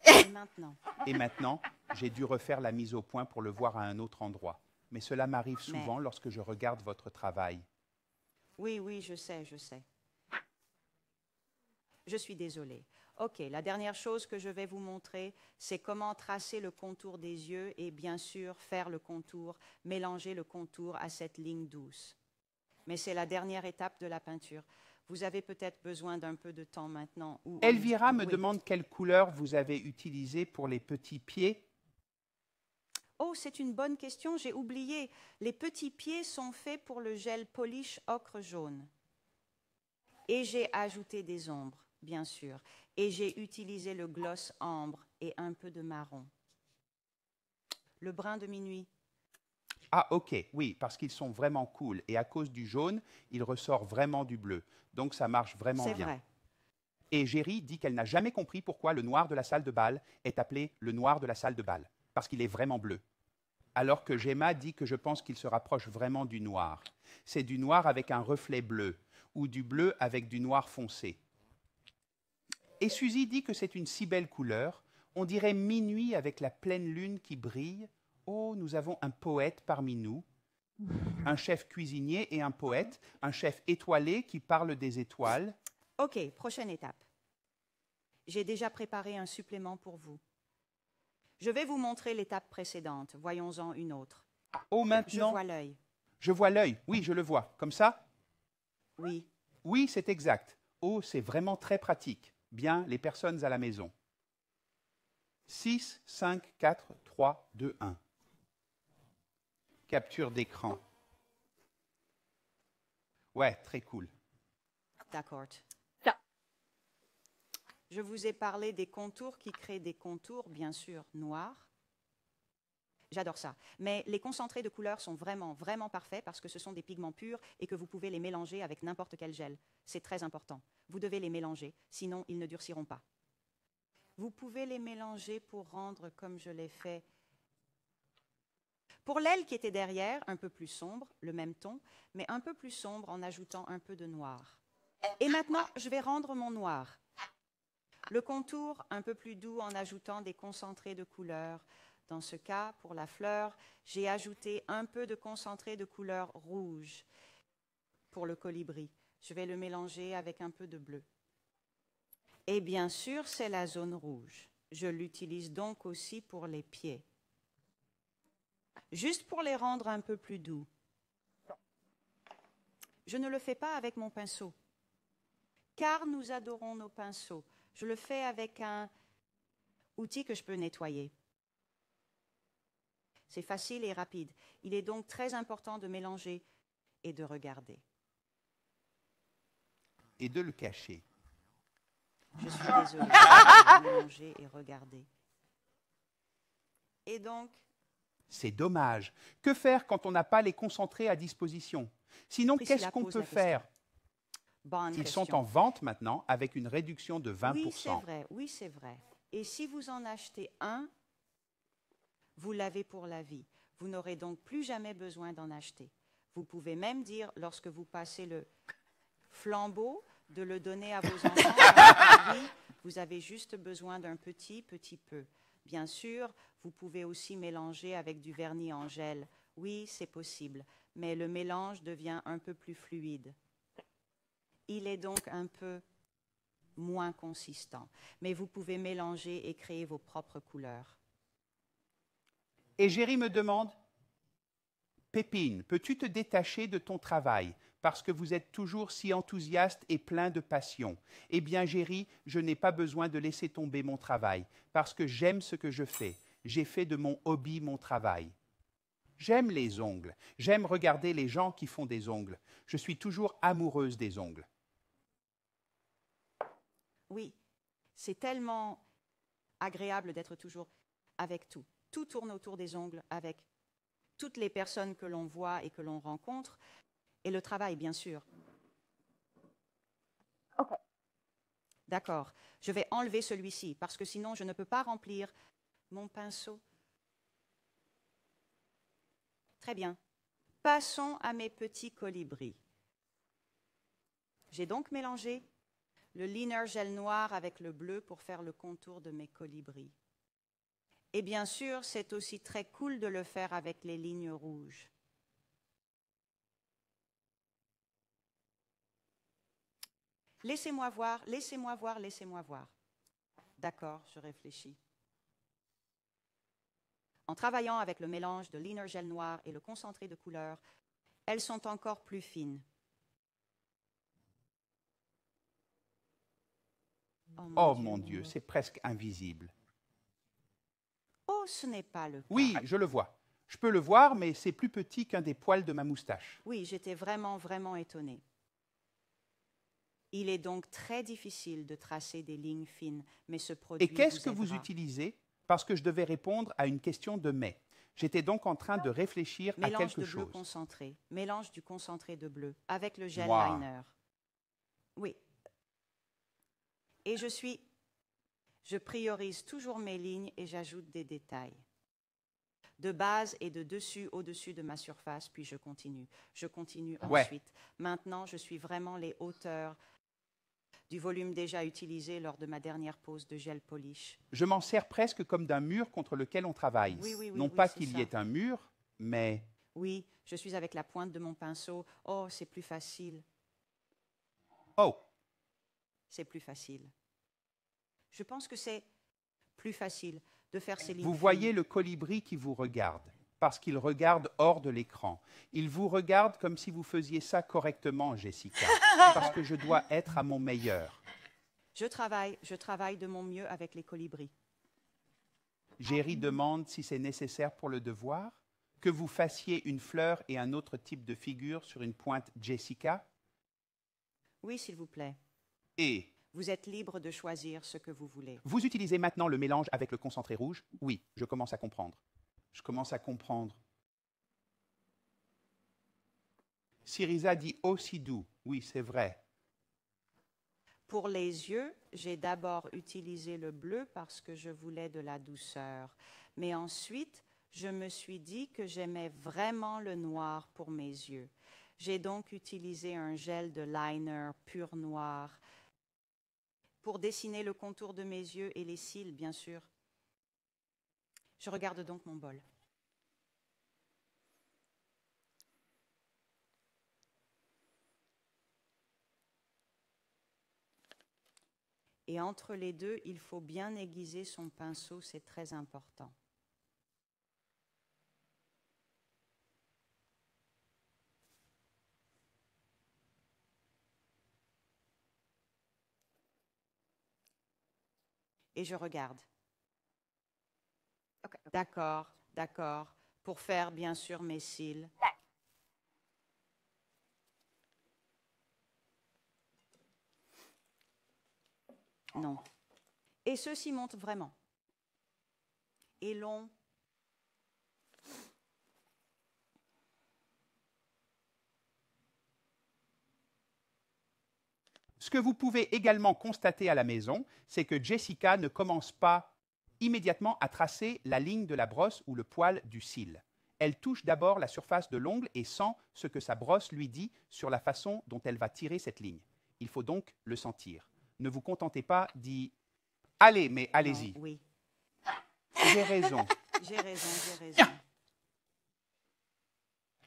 Et maintenant, Et maintenant, j'ai dû refaire la mise au point pour le voir à un autre endroit. Mais cela m'arrive souvent lorsque je regarde votre travail. oui, oui, je sais, je sais. Je suis désolée. OK, la dernière chose que je vais vous montrer, c'est comment tracer le contour des yeux et bien sûr faire le contour, mélanger le contour à cette ligne douce. Mais c'est la dernière étape de la peinture. Vous avez peut-être besoin d'un peu de temps maintenant. Elvira me Oui. demande quelle couleur vous avez utilisée pour les petits pieds. Oh, c'est une bonne question, j'ai oublié. Les petits pieds sont faits pour le gel polish ocre jaune. Et j'ai ajouté des ombres, bien sûr. Et j'ai utilisé le gloss ambre et un peu de marron. Le brun de minuit. Ah, ok, oui, parce qu'ils sont vraiment cool. Et à cause du jaune, il ressort vraiment du bleu. Donc ça marche vraiment C'est bien. vrai. Et Géry dit qu'elle n'a jamais compris pourquoi le noir de la salle de bal est appelé le noir de la salle de bal, parce qu'il est vraiment bleu. Alors que Gemma dit que je pense qu'il se rapproche vraiment du noir. C'est du noir avec un reflet bleu, ou du bleu avec du noir foncé. Et Suzy dit que c'est une si belle couleur, on dirait minuit avec la pleine lune qui brille. Oh, nous avons un poète parmi nous, un chef cuisinier et un poète, un chef étoilé qui parle des étoiles. OK, prochaine étape. J'ai déjà préparé un supplément pour vous. Je vais vous montrer l'étape précédente. Voyons-en une autre. Oh, Je maintenant, vois l'œil. je vois l'œil. Oui, je le vois. Comme ça? Oui. Oui, c'est exact. Oh, c'est vraiment très pratique. Bien, les personnes à la maison. 6, 5, 4, 3, 2, 1. Capture d'écran. Ouais, très cool. D'accord. Ça. Je vous ai parlé des contours qui créent des contours, bien sûr, noirs. J'adore ça. Mais les concentrés de couleurs sont vraiment, vraiment parfaits parce que ce sont des pigments purs et que vous pouvez les mélanger avec n'importe quel gel. C'est très important. Vous devez les mélanger, sinon ils ne durciront pas. Vous pouvez les mélanger pour rendre comme je l'ai fait. Pour l'aile qui était derrière, un peu plus sombre, le même ton, mais un peu plus sombre en ajoutant un peu de noir. Et maintenant, je vais rendre mon noir. Le contour un peu plus doux en ajoutant des concentrés de couleurs. Dans ce cas, pour la fleur, j'ai ajouté un peu de concentré de couleur rouge. Pour le colibri, je vais le mélanger avec un peu de bleu. Et bien sûr, c'est la zone rouge. Je l'utilise donc aussi pour les pieds. Juste pour les rendre un peu plus doux. Je ne le fais pas avec mon pinceau, car nous adorons nos pinceaux. Je le fais avec un outil que je peux nettoyer. C'est facile et rapide. Il est donc très important de mélanger et de regarder. Et de le cacher. Je suis désolée. De mélanger et regarder. Et donc, C'est dommage. Que faire quand on n'a pas les concentrés à disposition? Sinon, Priscilla qu'est-ce qu'on pose peut la question. faire? bonne Ils question. sont en vente maintenant avec une réduction de 20%. Oui, c'est vrai, oui, c'est vrai. Et si vous en achetez un, vous l'avez pour la vie. Vous n'aurez donc plus jamais besoin d'en acheter. Vous pouvez même dire, lorsque vous passez le flambeau, de le donner à vos enfants. Car oui, vous avez juste besoin d'un petit peu. Bien sûr, vous pouvez aussi mélanger avec du vernis en gel. Oui, c'est possible, mais le mélange devient un peu plus fluide. Il est donc un peu moins consistant, mais vous pouvez mélanger et créer vos propres couleurs. Et Géry me demande, Pépine, peux-tu te détacher de ton travail parce que vous êtes toujours si enthousiaste et plein de passion? Eh bien, Géry, je n'ai pas besoin de laisser tomber mon travail parce que j'aime ce que je fais. J'ai fait de mon hobby mon travail. J'aime les ongles. J'aime regarder les gens qui font des ongles. Je suis toujours amoureuse des ongles. Oui, c'est tellement agréable d'être toujours avec tout. Tout tourne autour des ongles avec toutes les personnes que l'on voit et que l'on rencontre, et le travail, bien sûr. OK. D'accord, je vais enlever celui-ci, parce que sinon je ne peux pas remplir mon pinceau. Très bien. Passons à mes petits colibris. J'ai donc mélangé le liner gel noir avec le bleu pour faire le contour de mes colibris. Et bien sûr, c'est aussi très cool de le faire avec les lignes rouges. Laissez-moi voir, laissez-moi voir, laissez-moi voir. D'accord, je réfléchis. En travaillant avec le mélange de liner gel noir et le concentré de couleurs, elles sont encore plus fines. Oh mon Dieu, c'est presque invisible. Oh, ce n'est pas le cas. Oui, je le vois. Je peux le voir, mais c'est plus petit qu'un des poils de ma moustache. Oui, j'étais vraiment étonnée. Il est donc très difficile de tracer des lignes fines, mais ce produit Et qu'est-ce que vous aidera. utilisez? Parce que je devais répondre à une question de mai. J'étais donc en train de réfléchir à Mélange quelque de bleu chose. concentré, mélange du concentré de bleu avec le gel Wow. liner. Oui. Et je priorise toujours mes lignes et j'ajoute des détails. De base et de dessus, au-dessus de ma surface, puis je continue. Je continue Ouais. ensuite. Maintenant, je suis vraiment les hauteurs du volume déjà utilisé lors de ma dernière pose de gel polish. Je m'en sers presque comme d'un mur contre lequel on travaille. Oui, Non oui, pas c'est qu'il y ça. ait un mur, mais... Oui, je suis avec la pointe de mon pinceau. Oh, c'est plus facile. Oh, C'est plus facile. Je pense que c'est plus facile de faire ces lignes vous fines. voyez le colibri qui vous regarde, parce qu'il regarde hors de l'écran. Il vous regarde comme si vous faisiez ça correctement, Jessica, parce que je dois être à mon meilleur. Je travaille de mon mieux avec les colibris. Géry demande si c'est nécessaire pour le devoir, que vous fassiez une fleur et un autre type de figure sur une pointe Jessica. Oui, s'il vous plaît. Et Vous êtes libre de choisir ce que vous voulez. vous utilisez maintenant le mélange avec le concentré rouge? Oui, je commence à comprendre. Je commence à comprendre. Syriza dit aussi doux. Oui, c'est vrai. Pour les yeux, j'ai d'abord utilisé le bleu parce que je voulais de la douceur. Mais ensuite, je me suis dit que j'aimais vraiment le noir pour mes yeux. J'ai donc utilisé un gel de liner pur noir pour dessiner le contour de mes yeux et les cils, bien sûr. Je regarde donc mon bol. Et entre les deux, il faut bien aiguiser son pinceau, c'est très important. Et je regarde. OK. D'accord, d'accord. Pour faire, bien sûr, mes cils. Non. Et ceux-ci montent vraiment. Et long. Ce que vous pouvez également constater à la maison, c'est que Jessica ne commence pas immédiatement à tracer la ligne de la brosse ou le poil du cil. Elle touche d'abord la surface de l'ongle et sent ce que sa brosse lui dit sur la façon dont elle va tirer cette ligne. Il faut donc le sentir. Ne vous contentez pas d'y... Allez, mais allez-y. Non, oui, J'ai raison. j'ai raison, j'ai raison.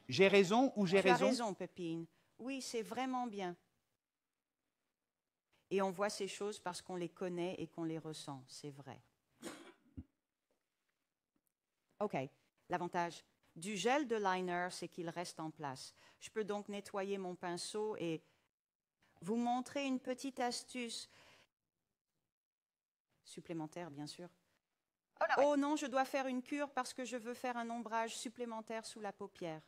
J'ai raison ou j'ai Tu as raison? raison, Pépine. Oui, c'est vraiment bien. Et on voit ces choses parce qu'on les connaît et qu'on les ressent, c'est vrai. OK, l'avantage du gel de liner, c'est qu'il reste en place. Je peux donc nettoyer mon pinceau et vous montrer une petite astuce supplémentaire, bien sûr. Oh non, je dois faire une cure parce que je veux faire un ombrage supplémentaire sous la paupière.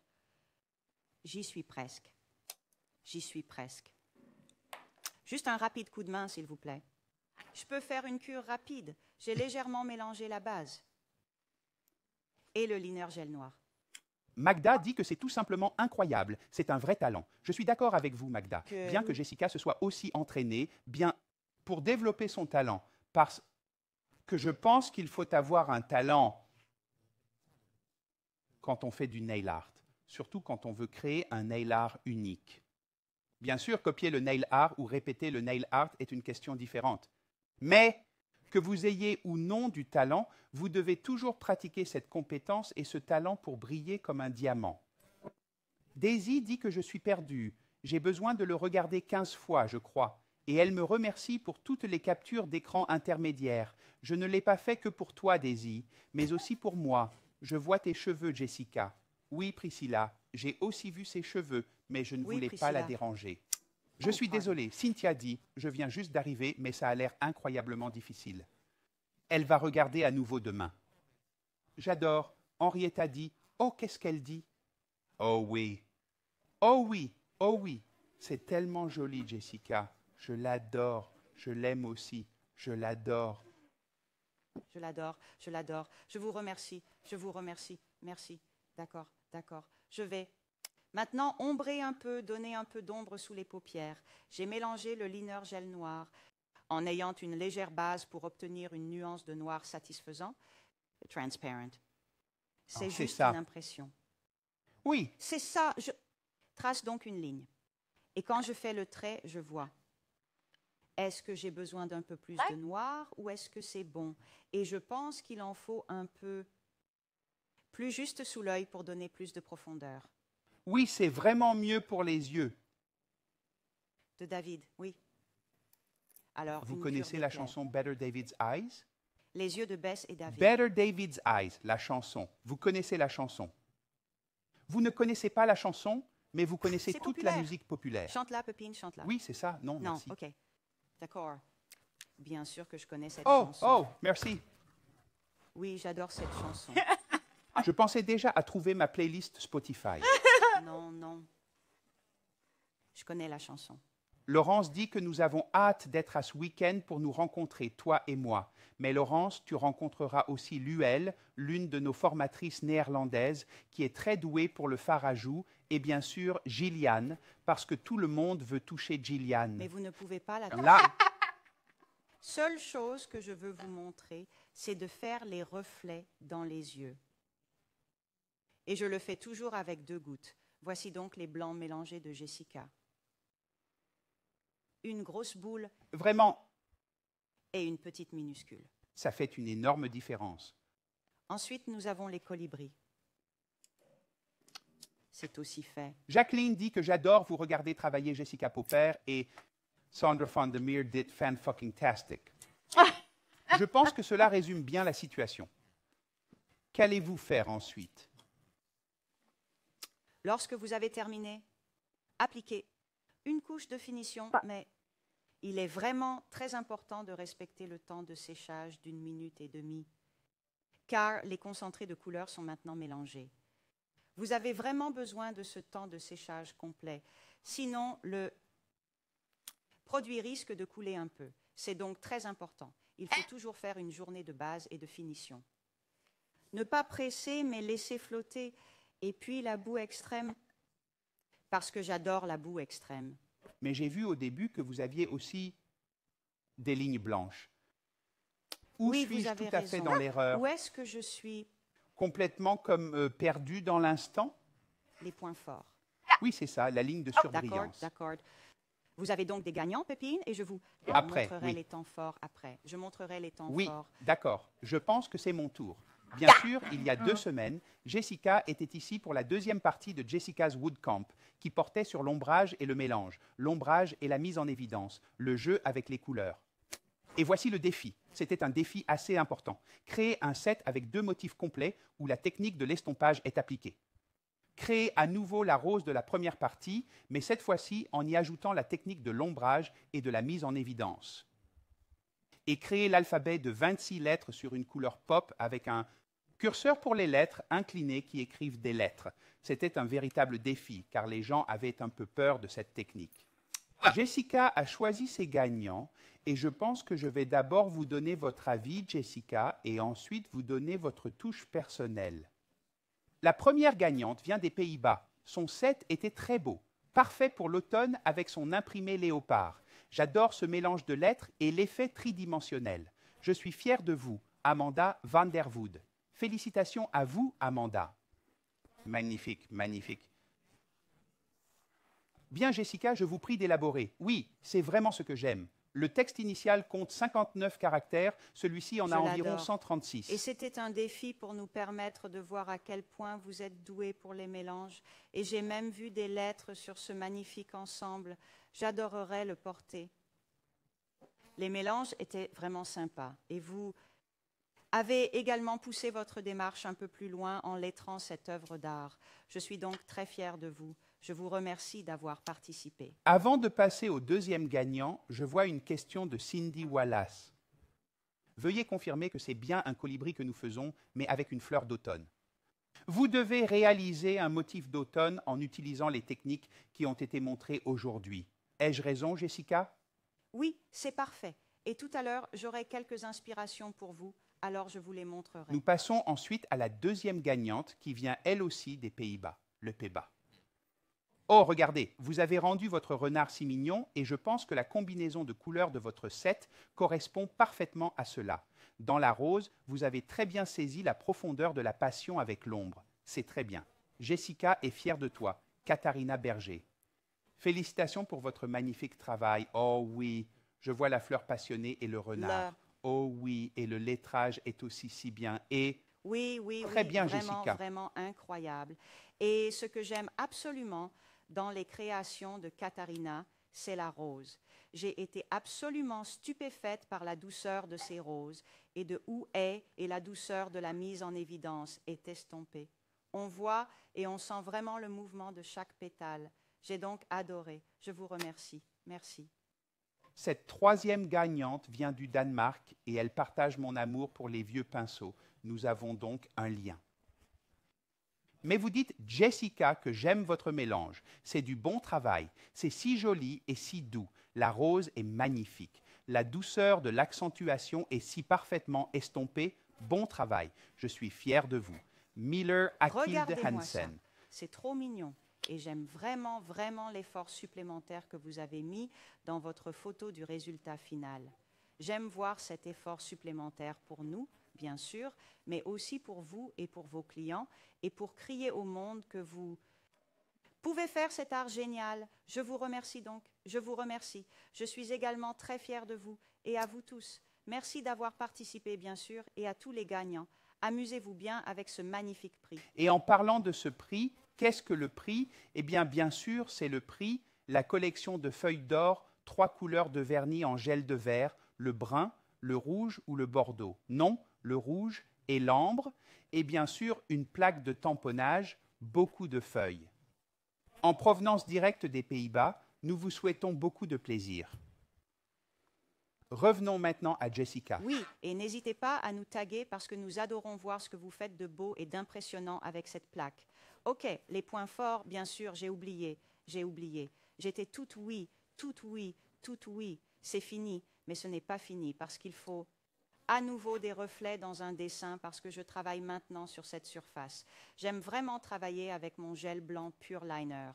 J'y suis presque. J'y suis presque. Juste un rapide coup de main, s'il vous plaît. Je peux faire une cure rapide. J'ai légèrement mélangé la base. Et le liner gel noir. Magda dit que c'est tout simplement incroyable. C'est un vrai talent. Je suis d'accord avec vous, Magda. Bien que Jessica se soit aussi entraînée, bien pour développer son talent, parce que je pense qu'il faut avoir un talent quand on fait du nail art, surtout quand on veut créer un nail art unique. Bien sûr, copier le nail art ou répéter le nail art est une question différente. Mais que vous ayez ou non du talent, vous devez toujours pratiquer cette compétence et ce talent pour briller comme un diamant. Daisy dit que je suis perdue. J'ai besoin de le regarder 15 fois, je crois. Et elle me remercie pour toutes les captures d'écran intermédiaires. Je ne l'ai pas fait que pour toi, Daisy, mais aussi pour moi. Je vois tes cheveux, Jessica. Oui, Priscilla, j'ai aussi vu ses cheveux, mais je ne voulais pas la déranger. Je suis désolée, Cynthia dit, je viens juste d'arriver, mais ça a l'air incroyablement difficile. Elle va regarder à nouveau demain. J'adore. Henrietta dit, oh, qu'est-ce qu'elle dit? Oh oui. Oh oui, oh oui. C'est tellement joli, Jessica. Je l'adore. Je l'aime aussi. Je l'adore. Je l'adore, je l'adore. Je vous remercie, je vous remercie. Merci. D'accord, d'accord. Je vais maintenant ombrer un peu, donner un peu d'ombre sous les paupières. J'ai mélangé le liner gel noir en ayant une légère base pour obtenir une nuance de noir satisfaisant. Transparent. C'est juste une impression. Oui. C'est ça. Je trace donc une ligne. Et quand je fais le trait, je vois. Est-ce que j'ai besoin d'un peu plus de noir ou est-ce que c'est bon? Et je pense qu'il en faut un peu plus juste sous l'œil pour donner plus de profondeur. Oui, c'est vraiment mieux pour les yeux. De David, oui. Alors, vous connaissez la chanson Better David's Eyes? Les yeux de Bess et David. Better David's Eyes, la chanson. Vous connaissez la chanson. Vous ne connaissez pas la chanson, mais vous connaissez toute la musique populaire. Chante-la, Pépine, chante-la. Oui, c'est ça. Non, non, merci. OK. D'accord. Bien sûr que je connais cette chanson. Oh, merci. Oui, j'adore cette chanson. Je pensais déjà à trouver ma playlist Spotify. Non, non. Je connais la chanson. Laurence dit que nous avons hâte d'être à ce week-end pour nous rencontrer, toi et moi. Mais Laurence, tu rencontreras aussi Luelle, l'une de nos formatrices néerlandaises, qui est très douée pour le fard à joues, et bien sûr Gillian, parce que tout le monde veut toucher Gillian. Mais vous ne pouvez pas la toucher. Là. Seule chose que je veux vous montrer, c'est de faire les reflets dans les yeux. Et je le fais toujours avec 2 gouttes. Voici donc les blancs mélangés de Jessica. Une grosse boule. Vraiment. Et une petite minuscule. Ça fait une énorme différence. Ensuite, nous avons les colibris. C'est aussi fait. Jacqueline dit que j'adore vous regarder travailler Jessica Popper et Sandra van der Meer dit fan-fucking-tastic. Je pense que cela résume bien la situation. Qu'allez-vous faire ensuite? Lorsque vous avez terminé, appliquez une couche de finition, mais il est vraiment très important de respecter le temps de séchage d'1 minute et demie, car les concentrés de couleurs sont maintenant mélangés. Vous avez vraiment besoin de ce temps de séchage complet, sinon le produit risque de couler un peu. C'est donc très important. Il faut toujours faire une journée de base et de finition. Ne pas presser, mais laisser flotter. Et puis la boue extrême, parce que j'adore la boue extrême. Mais j'ai vu au début que vous aviez aussi des lignes blanches. Où suis-je tout à fait dans l'erreur? Où est-ce que je suis? Complètement comme perdu dans l'instant? Les points forts. Oui, c'est ça, la ligne de surbrillance. D'accord. Vous avez donc des gagnants, Pépine, et je vous montrerai les temps forts après. Je montrerai les temps forts. Oui, d'accord. Je pense que c'est mon tour. Bien sûr, il y a 2 semaines, Jessica était ici pour la deuxième partie de Jessica's Wood Camp, qui portait sur l'ombrage et le mélange, l'ombrage et la mise en évidence, le jeu avec les couleurs. Et voici le défi. C'était un défi assez important. Créer un set avec 2 motifs complets où la technique de l'estompage est appliquée. Créer à nouveau la rose de la première partie, mais cette fois-ci en y ajoutant la technique de l'ombrage et de la mise en évidence. Et créer l'alphabet de 26 lettres sur une couleur pop avec un curseur pour les lettres incliné qui écrivent des lettres. C'était un véritable défi, car les gens avaient un peu peur de cette technique. Jessica a choisi ses gagnants, et je pense que je vais d'abord vous donner votre avis, Jessica, et ensuite vous donner votre touche personnelle. La première gagnante vient des Pays-Bas. Son set était très beau, parfait pour l'automne avec son imprimé léopard. J'adore ce mélange de lettres et l'effet tridimensionnel. Je suis fière de vous, Amanda van der Vood. Félicitations à vous, Amanda. Magnifique, magnifique. Bien, Jessica, je vous prie d'élaborer. Oui, c'est vraiment ce que j'aime. Le texte initial compte 59 caractères, celui-ci en a environ 136. Et c'était un défi pour nous permettre de voir à quel point vous êtes doués pour les mélanges. Et j'ai même vu des lettres sur ce magnifique ensemble. J'adorerais le porter. Les mélanges étaient vraiment sympas. Et vous avez également poussé votre démarche un peu plus loin en lettrant cette œuvre d'art. Je suis donc très fière de vous. Je vous remercie d'avoir participé. Avant de passer au deuxième gagnant, je vois une question de Cindy Wallace. Veuillez confirmer que c'est bien un colibri que nous faisons, mais avec une fleur d'automne. Vous devez réaliser un motif d'automne en utilisant les techniques qui ont été montrées aujourd'hui. Ai-je raison, Jessica? Oui, c'est parfait. Et tout à l'heure, j'aurai quelques inspirations pour vous, alors je vous les montrerai. Nous passons ensuite à la deuxième gagnante qui vient elle aussi des Pays-Bas, le Pays-Bas. Oh, regardez, vous avez rendu votre renard si mignon et je pense que la combinaison de couleurs de votre set correspond parfaitement à cela. Dans la rose, vous avez très bien saisi la profondeur de la passion avec l'ombre. C'est très bien. Jessica est fière de toi. Katharina Berger. Félicitations pour votre magnifique travail. Oh oui, je vois la fleur passionnée et le renard. Oh oui, et le lettrage est aussi si bien. Et oui, très bien, vraiment, Jessica. Vraiment incroyable. Et ce que j'aime absolument dans les créations de Katharina, c'est la rose. J'ai été absolument stupéfaite par la douceur de ces roses et de où est et la douceur de la mise en évidence est estompée. On voit et on sent vraiment le mouvement de chaque pétale. J'ai donc adoré. Je vous remercie. Merci. Cette troisième gagnante vient du Danemark et elle partage mon amour pour les vieux pinceaux. Nous avons donc un lien. Mais vous dites, Jessica, que j'aime votre mélange. C'est du bon travail. C'est si joli et si doux. La rose est magnifique. La douceur de l'accentuation est si parfaitement estompée. Bon travail. Je suis fière de vous. Miller Akilde Regardez-moi ça. Hansen. C'est trop mignon. Et j'aime vraiment, vraiment l'effort supplémentaire que vous avez mis dans votre photo du résultat final. J'aime voir cet effort supplémentaire pour nous, bien sûr, mais aussi pour vous et pour vos clients, et pour crier au monde que vous pouvez faire cet art génial. Je vous remercie donc, je vous remercie. Je suis également très fière de vous et à vous tous. Merci d'avoir participé, bien sûr, et à tous les gagnants. Amusez-vous bien avec ce magnifique prix. Et en parlant de ce prix, qu'est-ce que le prix? Eh bien sûr, c'est le prix, la collection de feuilles d'or, 3 couleurs de vernis en gel de verre, le brun, le rouge ou le bordeaux. Non, le rouge et l'ambre, et bien sûr une plaque de tamponnage, beaucoup de feuilles. En provenance directe des Pays-Bas, nous vous souhaitons beaucoup de plaisir. Revenons maintenant à Jessica. Oui, et n'hésitez pas à nous taguer parce que nous adorons voir ce que vous faites de beau et d'impressionnant avec cette plaque. Ok, les points forts, bien sûr, j'ai oublié. J'étais toute oui. C'est fini, mais ce n'est pas fini parce qu'il faut à nouveau des reflets dans un dessin parce que je travaille maintenant sur cette surface. J'aime vraiment travailler avec mon gel blanc Pure Liner.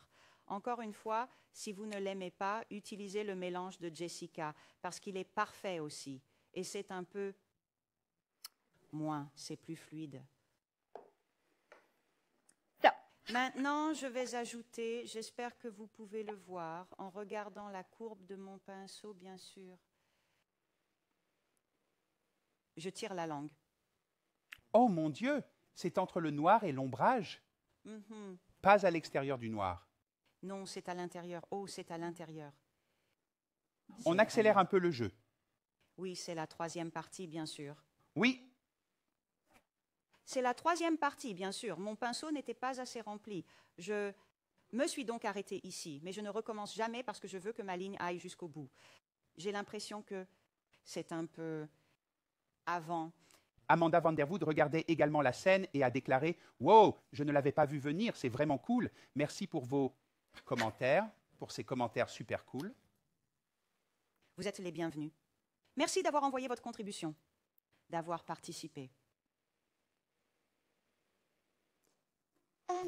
Encore une fois, si vous ne l'aimez pas, utilisez le mélange de Jessica parce qu'il est parfait aussi. Et c'est un peu moins, c'est plus fluide. Maintenant, je vais ajouter, j'espère que vous pouvez le voir, en regardant la courbe de mon pinceau, bien sûr. Je tire la langue. Oh mon Dieu, c'est entre le noir et l'ombrage, Mhm. pas à l'extérieur du noir. Non, c'est à l'intérieur. Oh, c'est à l'intérieur. On C'est accélère vraiment- un peu le jeu. Oui, c'est la troisième partie, bien sûr. Oui, C'est la troisième partie, bien sûr. Mon pinceau n'était pas assez rempli. Je me suis donc arrêtée ici, mais je ne recommence jamais parce que je veux que ma ligne aille jusqu'au bout. J'ai l'impression que c'est un peu avant. Amanda van der Wood regardait également la scène et a déclaré « Wow, je ne l'avais pas vu venir, c'est vraiment cool. Merci pour vos commentaires, pour ces commentaires super cool. Vous êtes les bienvenus. Merci d'avoir envoyé votre contribution, d'avoir participé. »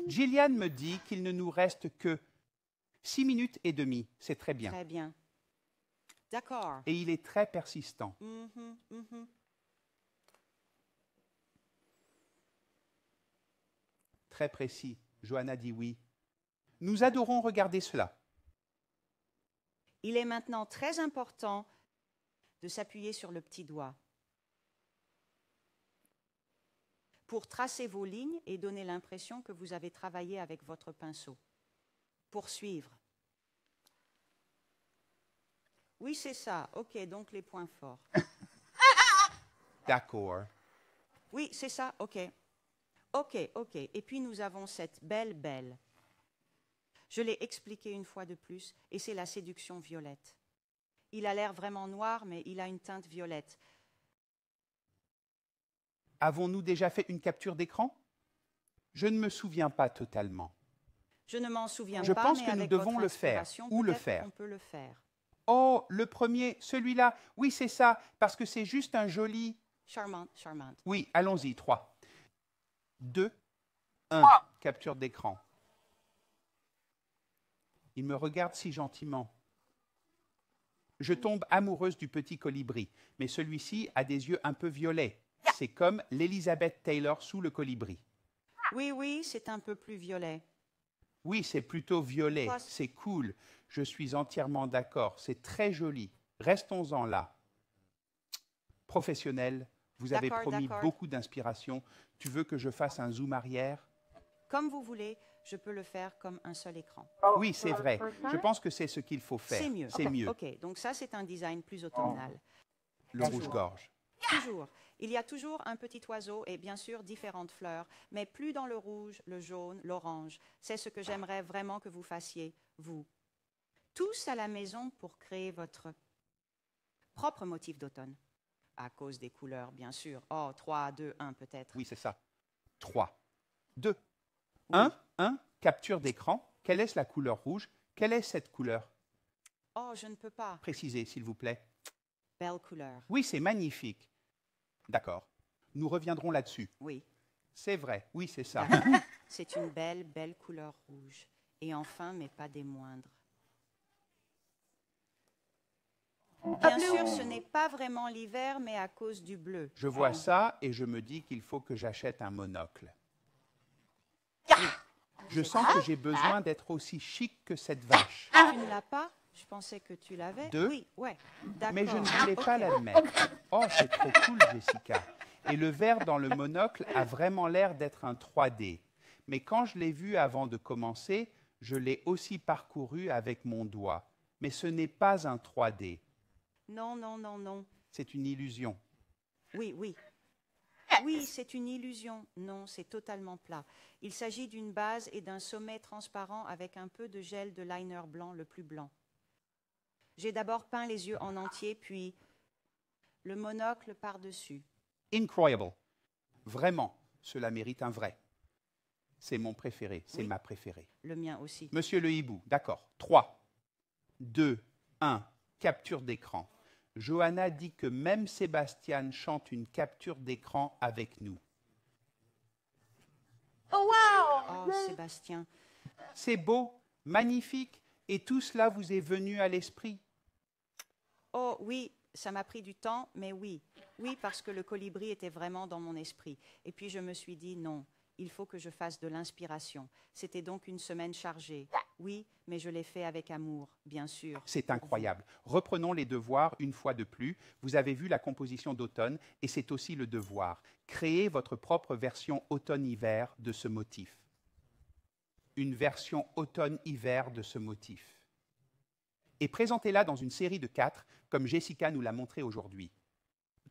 Gillian me dit qu'il ne nous reste que 6 minutes et demie. C'est très bien. Très bien. D'accord. Et il est très persistant. Mhm, mhm. Très précis. Johanna dit oui. Nous adorons regarder cela. Il est maintenant très important de s'appuyer sur le petit doigt pour tracer vos lignes et donner l'impression que vous avez travaillé avec votre pinceau. Poursuivre. Oui, c'est ça. OK, donc les points forts. D'accord. Oui, c'est ça. OK. OK, OK. Et puis nous avons cette belle. Je l'ai expliqué une fois de plus, et c'est la séduction violette. Il a l'air vraiment noir, mais il a une teinte violette. Avons-nous déjà fait une capture d'écran? Je ne me souviens pas totalement. Je ne m'en souviens Je pas, pense mais que nous avec devons votre le faire. inspiration, Ou le peut-être faire. qu'on peut le faire. Oh, le premier, celui-là. Oui, c'est ça, parce que c'est juste un joli... Charmante, charmante. Oui, allons-y, 3, 2, 1, capture d'écran. Il me regarde si gentiment. Je tombe amoureuse du petit colibri, mais celui-ci a des yeux un peu violets. C'est comme l'Elizabeth Taylor sous le colibri. Oui, c'est un peu plus violet. Oui, c'est plutôt violet, Quoi? c'est cool. Je suis entièrement d'accord, c'est très joli. Restons-en là. Professionnel, vous avez D'accord, promis d'accord. beaucoup d'inspiration. Tu veux que je fasse un zoom arrière? Comme vous voulez, je peux le faire comme un seul écran. Oui, c'est vrai. Je pense que c'est ce qu'il faut faire. C'est mieux. C'est mieux. OK, donc ça, c'est un design plus automnal. Le rouge-gorge. Toujours. Il y a toujours un petit oiseau et bien sûr différentes fleurs, mais plus dans le rouge, le jaune, l'orange. C'est ce que j'aimerais vraiment que vous fassiez, vous. Tous à la maison pour créer votre propre motif d'automne. À cause des couleurs, bien sûr. Oh, 3, 2, 1 peut-être. Oui, c'est ça. 3, 2, 1, 1, capture d'écran. Quelle est la couleur rouge? Quelle est cette couleur? Oh, je ne peux pas. Précisez, s'il vous plaît. Belle couleur. Oui, c'est magnifique. D'accord. Nous reviendrons là-dessus. Oui, C'est vrai. Oui, c'est ça. c'est une belle couleur rouge. Et enfin, mais pas des moindres. Bien sûr, ce n'est pas vraiment l'hiver, mais à cause du bleu. Je vois ça et je me dis qu'il faut que j'achète un monocle. Je sens que j'ai besoin d'être aussi chic que cette vache. Tu ne l'as pas? Je pensais que tu l'avais. Deux. Oui, ouais. D'accord. Mais je ne voulais pas Ok. l'admettre. Oh, c'est trop cool, Jessica. Et le vert dans le monocle a vraiment l'air d'être un 3D. Mais quand je l'ai vu avant de commencer, je l'ai aussi parcouru avec mon doigt. Mais ce n'est pas un 3D. Non. C'est une illusion. Oui. Oui, c'est une illusion. Non, c'est totalement plat. Il s'agit d'une base et d'un sommet transparent avec un peu de gel de liner blanc, le plus blanc. J'ai d'abord peint les yeux en entier, puis le monocle par-dessus. Incroyable. Vraiment, cela mérite un vrai. C'est mon préféré, c'est Oui. ma préférée. Le mien aussi. Monsieur le hibou, d'accord. 3, 2, 1, capture d'écran. Johanna dit que même Sébastien chante une capture d'écran avec nous. Oh, wow! Oh, Sébastien. C'est beau, magnifique, et tout cela vous est venu à l'esprit. Oh oui, ça m'a pris du temps, mais oui. Oui, parce que le colibri était vraiment dans mon esprit. Et puis je me suis dit, non, il faut que je fasse de l'inspiration. C'était donc une semaine chargée. Oui, mais je l'ai fait avec amour, bien sûr. C'est incroyable. Reprenons les devoirs une fois de plus. Vous avez vu la composition d'automne et c'est aussi le devoir. Créez votre propre version automne-hiver de ce motif. Une version automne-hiver de ce motif. Et présentez-la dans une série de 4, comme Jessica nous l'a montré aujourd'hui.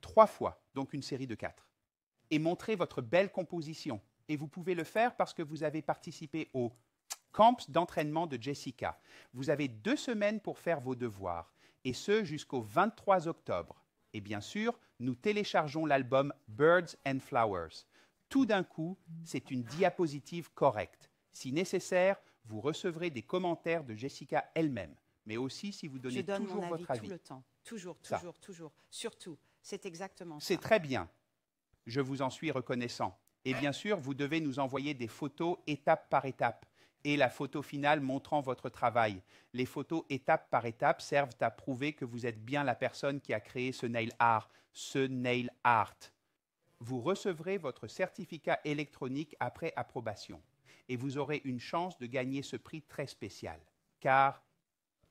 3 fois, donc une série de 4. Et montrez votre belle composition. Et vous pouvez le faire parce que vous avez participé au camp d'entraînement de Jessica. Vous avez 2 semaines pour faire vos devoirs, et ce jusqu'au 23 octobre. Et bien sûr, nous téléchargeons l'album Birds and Flowers. Tout d'un coup, c'est une diapositive correcte. Si nécessaire, vous recevrez des commentaires de Jessica elle-même, mais aussi si vous donnez toujours votre avis. Tout le temps. Toujours. Surtout. C'est exactement ça. C'est très bien. Je vous en suis reconnaissant. Et bien sûr, vous devez nous envoyer des photos étape par étape et la photo finale montrant votre travail. Les photos étape par étape servent à prouver que vous êtes bien la personne qui a créé ce nail art. Vous recevrez votre certificat électronique après approbation et vous aurez une chance de gagner ce prix très spécial, car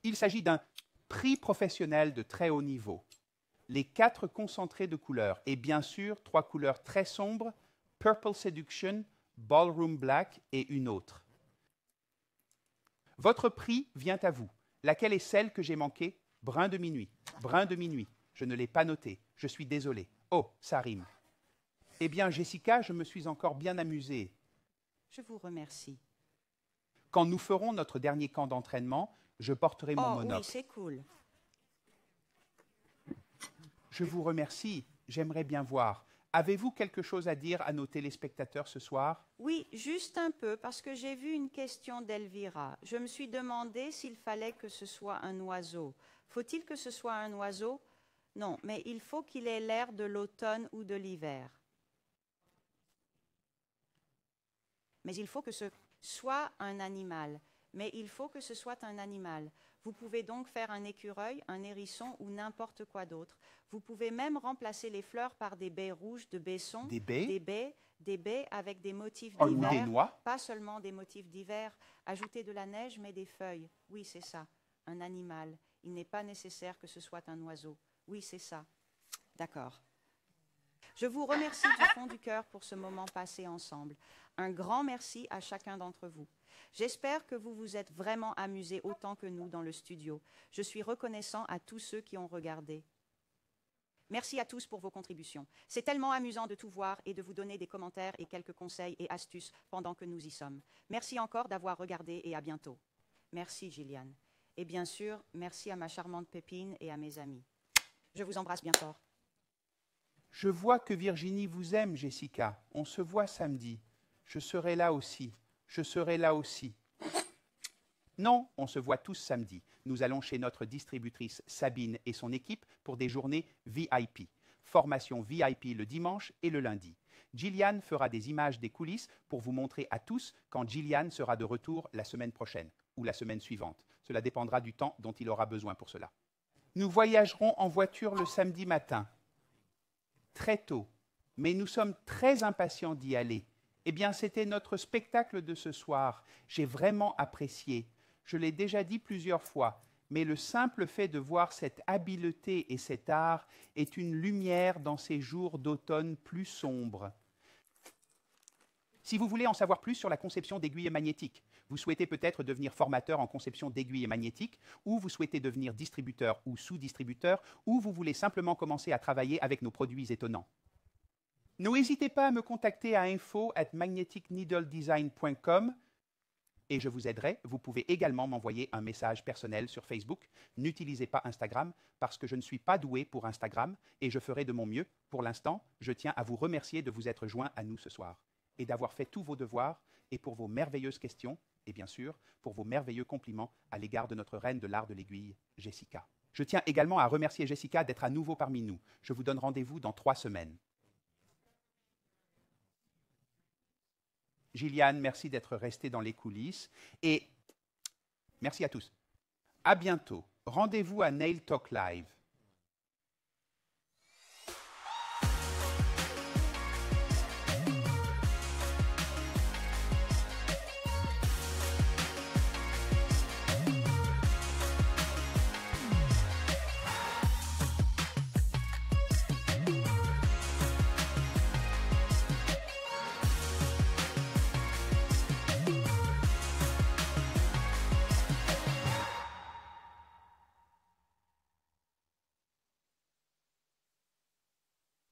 il s'agit d'un prix professionnel de très haut niveau. Les 4 concentrés de couleurs et bien sûr 3 couleurs très sombres, Purple Seduction, Ballroom Black et une autre. Votre prix vient à vous. Laquelle est celle que j'ai manquée? Brun de minuit. Brun de minuit. Je ne l'ai pas noté. Je suis désolé. Oh, ça rime. Eh bien, Jessica, je me suis encore bien amusée. Je vous remercie. Quand nous ferons notre dernier camp d'entraînement, je porterai mon monocle. Oui, c'est cool. Je vous remercie. J'aimerais bien voir. Avez-vous quelque chose à dire à nos téléspectateurs ce soir? Oui, juste un peu, parce que j'ai vu une question d'Elvira. Je me suis demandé s'il fallait que ce soit un oiseau. Faut-il que ce soit un oiseau? Non, mais il faut qu'il ait l'air de l'automne ou de l'hiver. Mais il faut que ce soit un animal. Mais il faut que ce soit un animal. Vous pouvez donc faire un écureuil, un hérisson ou n'importe quoi d'autre. Vous pouvez même remplacer les fleurs par des baies rouges de baissons, Des baies? Des baies avec des motifs Ou d'hiver. des noix? Pas seulement des motifs d'hiver. Ajouter de la neige, mais des feuilles. Oui, c'est ça. Un animal. Il n'est pas nécessaire que ce soit un oiseau. Oui, c'est ça. D'accord. Je vous remercie du fond du cœur pour ce moment passé ensemble. Un grand merci à chacun d'entre vous. J'espère que vous vous êtes vraiment amusés autant que nous dans le studio. Je suis reconnaissant à tous ceux qui ont regardé. Merci à tous pour vos contributions. C'est tellement amusant de tout voir et de vous donner des commentaires et quelques conseils et astuces pendant que nous y sommes. Merci encore d'avoir regardé et à bientôt. Merci Gillian. Et bien sûr, merci à ma charmante Pépine et à mes amis. Je vous embrasse bien fort. Je vois que Virginie vous aime, Jessica. On se voit samedi. Je serai là aussi. Je serai là aussi. Non, on se voit tous samedi. Nous allons chez notre distributrice Sabine et son équipe pour des journées VIP. Formation VIP le dimanche et le lundi. Gillian fera des images des coulisses pour vous montrer à tous quand Gillian sera de retour la semaine prochaine ou la semaine suivante. Cela dépendra du temps dont il aura besoin pour cela. Nous voyagerons en voiture le samedi matin. Très tôt, mais nous sommes très impatients d'y aller. Eh bien, c'était notre spectacle de ce soir. J'ai vraiment apprécié. Je l'ai déjà dit plusieurs fois, mais le simple fait de voir cette habileté et cet art est une lumière dans ces jours d'automne plus sombres. Si vous voulez en savoir plus sur la conception d'aiguilles magnétiques, vous souhaitez peut-être devenir formateur en conception d'aiguilles magnétiques, ou vous souhaitez devenir distributeur ou sous-distributeur, ou vous voulez simplement commencer à travailler avec nos produits étonnants. N'hésitez pas à me contacter à info@magneticneedledesign.com et je vous aiderai. Vous pouvez également m'envoyer un message personnel sur Facebook. N'utilisez pas Instagram parce que je ne suis pas doué pour Instagram et je ferai de mon mieux. Pour l'instant, je tiens à vous remercier de vous être joints à nous ce soir et d'avoir fait tous vos devoirs et pour vos merveilleuses questions et bien sûr pour vos merveilleux compliments à l'égard de notre reine de l'art de l'aiguille, Jessica. Je tiens également à remercier Jessica d'être à nouveau parmi nous. Je vous donne rendez-vous dans 3 semaines. Gillian, merci d'être restée dans les coulisses et merci à tous. À bientôt. Rendez-vous à Nail Talk Live.